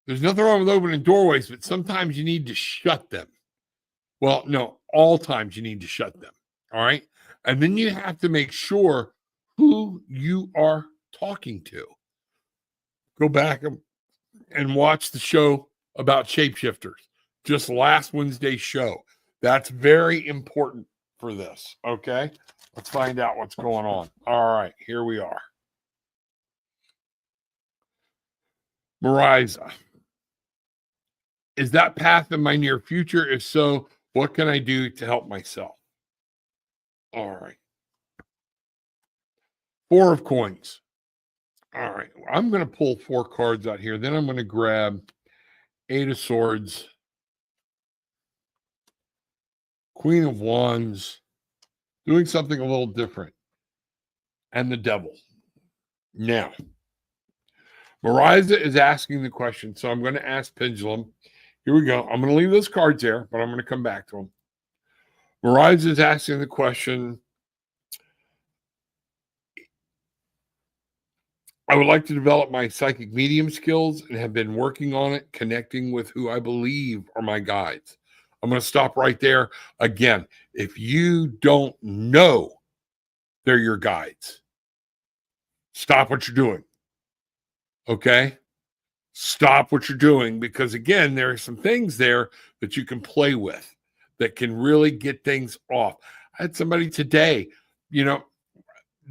There's nothing wrong with opening doorways, but sometimes you need to shut them. Well, no, all times you need to shut them. All right. And then you have to make sure who you are talking to. Go back and watch the show about shapeshifters. Just last Wednesday's show. That's very important for this. Okay. Let's find out what's going on. All right. Here we are. Mariza. Is that path in my near future? If so, what can I do to help myself? All right. 4 of coins. All right. I'm going to pull 4 cards out here. Then I'm going to grab 8 of swords, Queen of wands, doing something a little different, and the devil. Now, Mariza is asking the question, so I'm going to ask Pendulum. Here we go. I'm going to leave those cards there, but I'm going to come back to them. Mariza is asking the question, I would like to develop my psychic medium skills and have been working on it, connecting with who I believe are my guides. I'm going to stop right there. Again, if you don't know they're your guides, stop what you're doing. Okay? Stop what you're doing, because again, there are some things there that you can play with that can really get things off. I had somebody today,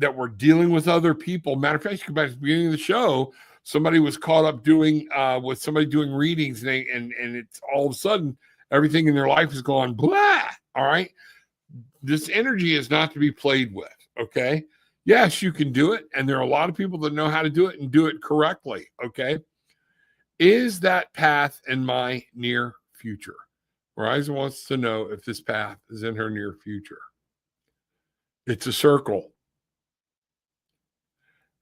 that were dealing with other people. Matter of fact, you go back to the beginning of the show, somebody was caught up doing with somebody doing readings, and it's all of a sudden everything in their life is going blah. All right. This energy is not to be played with. Okay. Yes, you can do it. And there are a lot of people that know how to do it and do it correctly. Okay. Is that path in my near future? Verizon wants to know if this path is in her near future. It's a circle.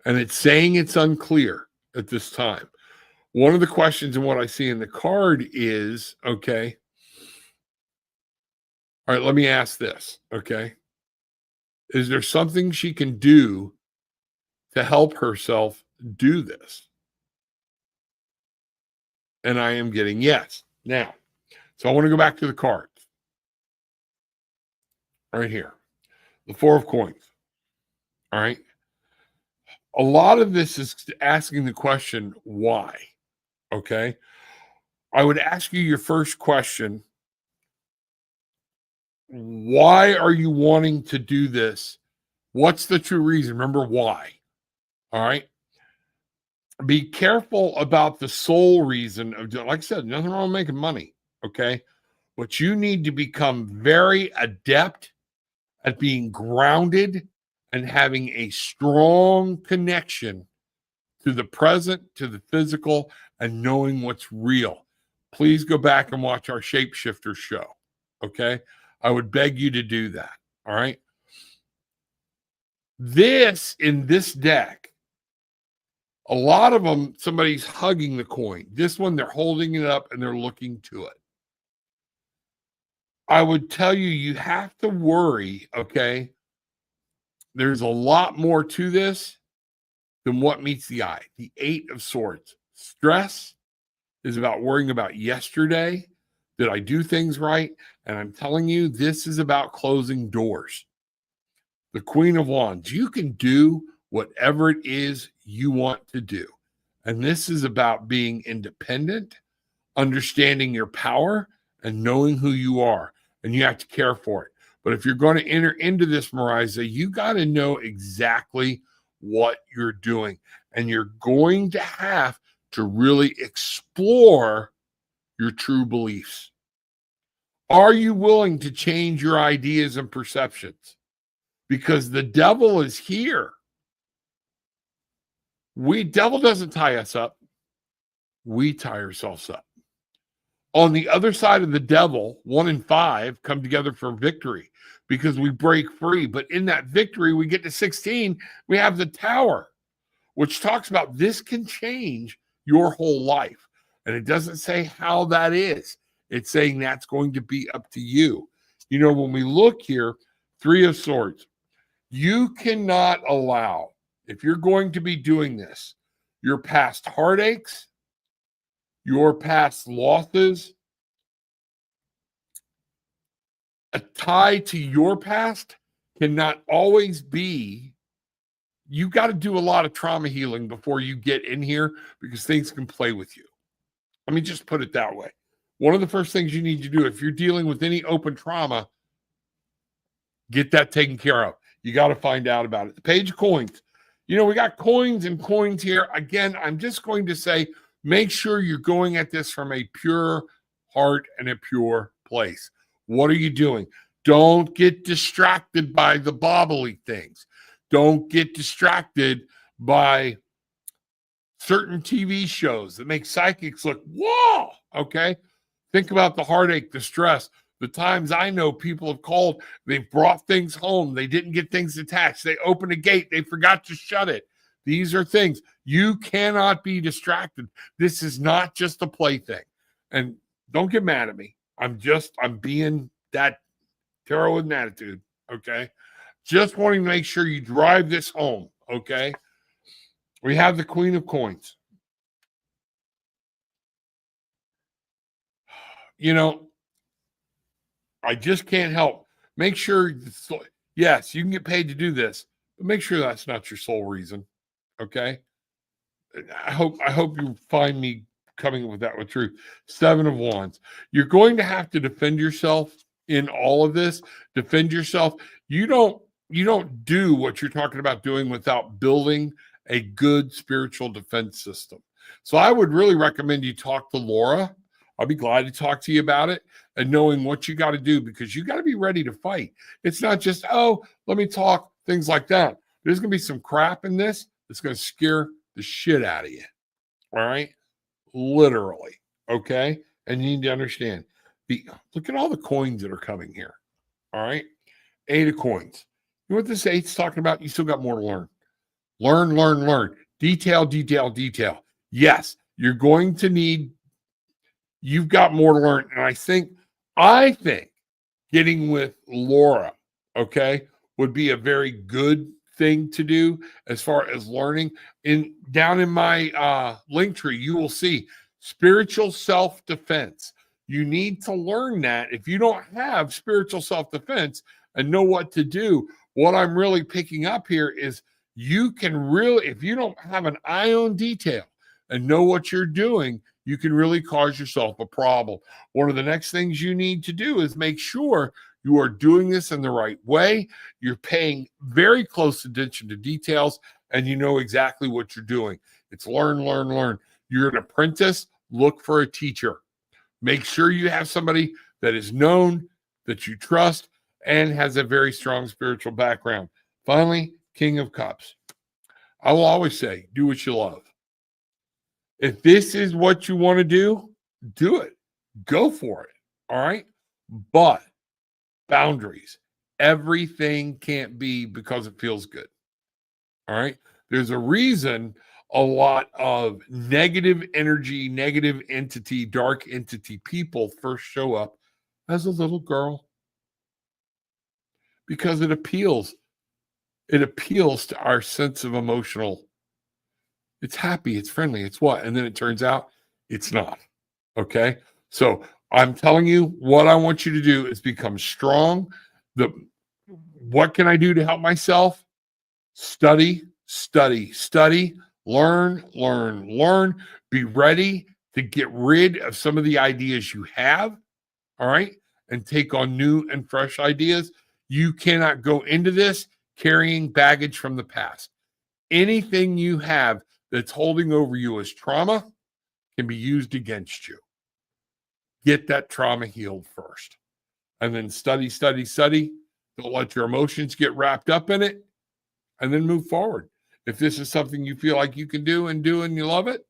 And it's saying it's unclear at this time. One of the questions in what I see in the card is, okay, all right, let me ask this, okay? Is there something she can do to help herself do this? And I am getting yes. Now, so I want to go back to the cards. Right here. The Four of Coins. All right. A lot of this is asking the question, why? Okay. I would ask you your first question. Why are you wanting to do this? What's the true reason? Remember why. All right. Be careful about the sole reason of doing, like I said, nothing wrong with making money. Okay. But you need to become very adept at being grounded and having a strong connection to the present, to the physical, and knowing what's real. Please go back and watch our Shapeshifter show. Okay. I would beg you to do that. All right. In this deck, a lot of them, somebody's hugging the coin. This one, they're holding it up and they're looking to it. I would tell you, you have to worry. Okay. There's a lot more to this than what meets the eye. The Eight of Swords. Stress is about worrying about yesterday. Did I do things right? And I'm telling you, this is about closing doors. The Queen of Wands. You can do whatever it is you want to do. And this is about being independent, understanding your power, and knowing who you are. And you have to care for it. But if you're going to enter into this, Mariza, you got to know exactly what you're doing. And you're going to have to really explore your true beliefs. Are you willing to change your ideas and perceptions? Because the devil is here. Devil doesn't tie us up. We tie ourselves up. On the other side of the devil, 1 and 5 come together for victory because we break free. But in that victory, we get to 16. We have the Tower, which talks about this can change your whole life. And it doesn't say how that is. It's saying that's going to be up to you. When we look here, 3 of Swords, you cannot allow, if you're going to be doing this, your past heartaches, your past losses, a tie to your past cannot always be. You got to do a lot of trauma healing before you get in here because things can play with you. Let me just put it that way. One of the first things you need to do if you're dealing with any open trauma, get that taken care of. You got to find out about it. The Page of Coins. We got coins and coins here. Again, I'm just going to say, make sure you're going at this from a pure heart and a pure place. What are you doing? Don't get distracted by the bobbly things. Don't get distracted by certain TV shows that make psychics look, whoa, okay? Think about the heartache, the stress, the times I know people have called, they've brought things home, they didn't get things attached, they opened a gate, they forgot to shut it. These are things. You cannot be distracted. This is not just a plaything. And don't get mad at me. I'm being that tarot with an attitude, okay? Just wanting to make sure you drive this home, okay? We have the Queen of Coins. You know, I just can't help. Make sure, yes, you can get paid to do this, but make sure that's not your sole reason. Okay. I hope you find me coming with that with truth. 7 of Wands. You're going to have to defend yourself in all of this. Defend yourself. You don't do what you're talking about doing without building a good spiritual defense system. So I would really recommend you talk to Laura. I'll be glad to talk to you about it and knowing what you got to do, because you got to be ready to fight. It's not just, oh, let me talk, things like that. There's going to be some crap in this that's going to scare the shit out of you. All right. Literally. Okay. And you need to understand look at all the coins that are coming here. All right. 8 of Coins. You know what this 8's talking about? You still got more to learn. Learn. Detail. Yes, you're going to need, you've got more to learn. And I think getting with Laura, okay, would be a very good thing to do as far as learning. Down in my link tree, you will see spiritual self-defense. You need to learn that. If you don't have spiritual self-defense and know what to do, what I'm really picking up here is you can really, if you don't have an eye on detail and know what you're doing, you can really cause yourself a problem. One of the next things you need to do is make sure you are doing this in the right way. You're paying very close attention to details, and you know exactly what you're doing. It's learn. You're an apprentice. Look for a teacher. Make sure you have somebody that is known, that you trust, and has a very strong spiritual background. Finally, King of Cups. I will always say, do what you love. If this is what you want to do it. Go for it. All right. But boundaries. Everything can't be because it feels good. All right. There's a reason a lot of negative energy, negative entity, dark entity people first show up as a little girl, because it appeals. It appeals to our sense of emotional. It's happy, it's friendly, it's what? And then it turns out it's not. Okay. So I'm telling you, what I want you to do is become strong. What can I do to help myself? Study. Learn. Be ready to get rid of some of the ideas you have. All right. And take on new and fresh ideas. You cannot go into this carrying baggage from the past. Anything you have that's holding over you as trauma can be used against you. Get that trauma healed first. And then study. Don't let your emotions get wrapped up in it. And then move forward. If this is something you feel like you can do and you love it,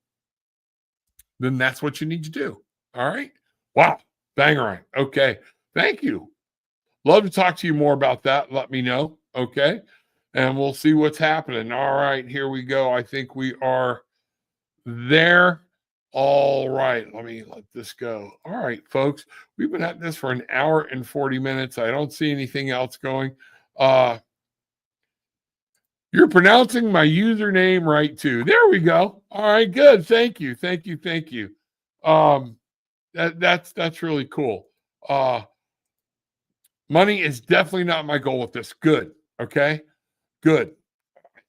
then that's what you need to do. All right? Wow. Bangarang. Okay. Thank you. Love to talk to you more about that. Let me know. Okay. And we'll see what's happening. All right. Here we go. I think we are there. All right. Let this go. All right, folks. We've been at this for an hour and 40 minutes. I don't see anything else going. You're pronouncing my username right too. There we go. All right, good. Thank you. That's really cool. Money is definitely not my goal with this. Good. Okay. Good.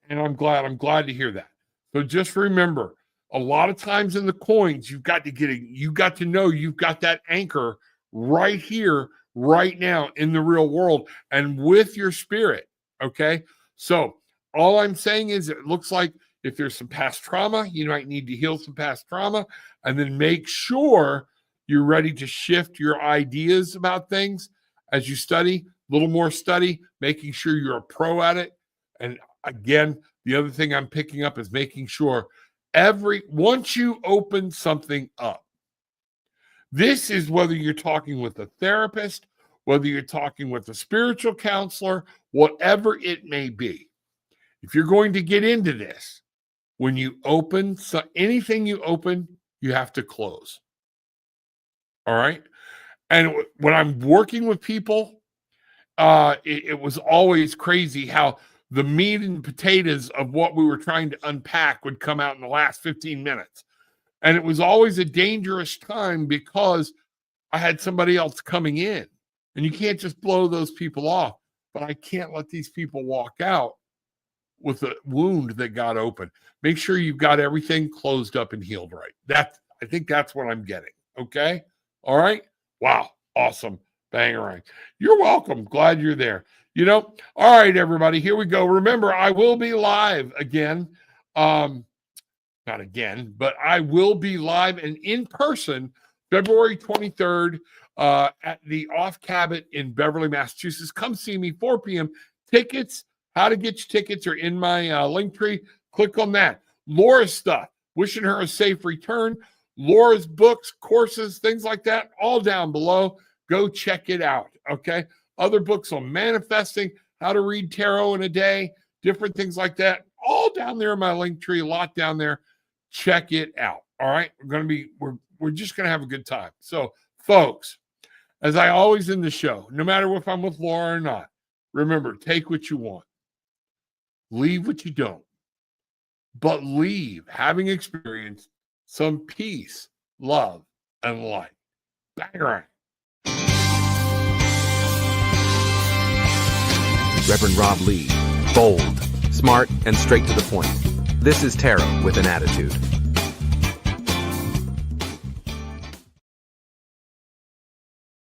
And I'm glad to hear that. So just remember, a lot of times in the coins, you got to know you've got that anchor right here, right now in the real world and with your spirit. Okay. So all I'm saying is it looks like if there's some past trauma, you might need to heal some past trauma, and then make sure you're ready to shift your ideas about things as you study, a little more study, making sure you're a pro at it. And again, the other thing I'm picking up is making sure once you open something up, this is whether you're talking with a therapist, whether you're talking with a spiritual counselor, whatever it may be. If you're going to get into this, when you open anything you open, you have to close. All right. And when I'm working with people, it was always crazy how the meat and potatoes of what we were trying to unpack would come out in the last 15 minutes. And it was always a dangerous time because I had somebody else coming in. And you can't just blow those people off. But I can't let these people walk out with a wound that got open. Make sure you've got everything closed up and healed right. I think that's what I'm getting. Okay? All right? Wow. Awesome. Bangarang. You're welcome. Glad you're there. All right, everybody, here we go. Remember, I will be live again. Not again, but I will be live and in person February 23rd at the Off Cabot in Beverly, Massachusetts. Come see me, 4 p.m. Tickets, how to get your tickets are in my link tree. Click on that. Laura's stuff, wishing her a safe return. Laura's books, courses, things like that, all down below. Go check it out, okay? Other books on manifesting, how to read tarot in a day, different things like that, all down there in my link tree, a lot down there. Check it out, all right? We're just going to have a good time. So, folks, as I always in the show, no matter if I'm with Laura or not, remember, take what you want. Leave what you don't. But leave, having experienced some peace, love, and light. Bang. Reverend Rob Lee, bold, smart, and straight to the point. This is Tarot with an Attitude.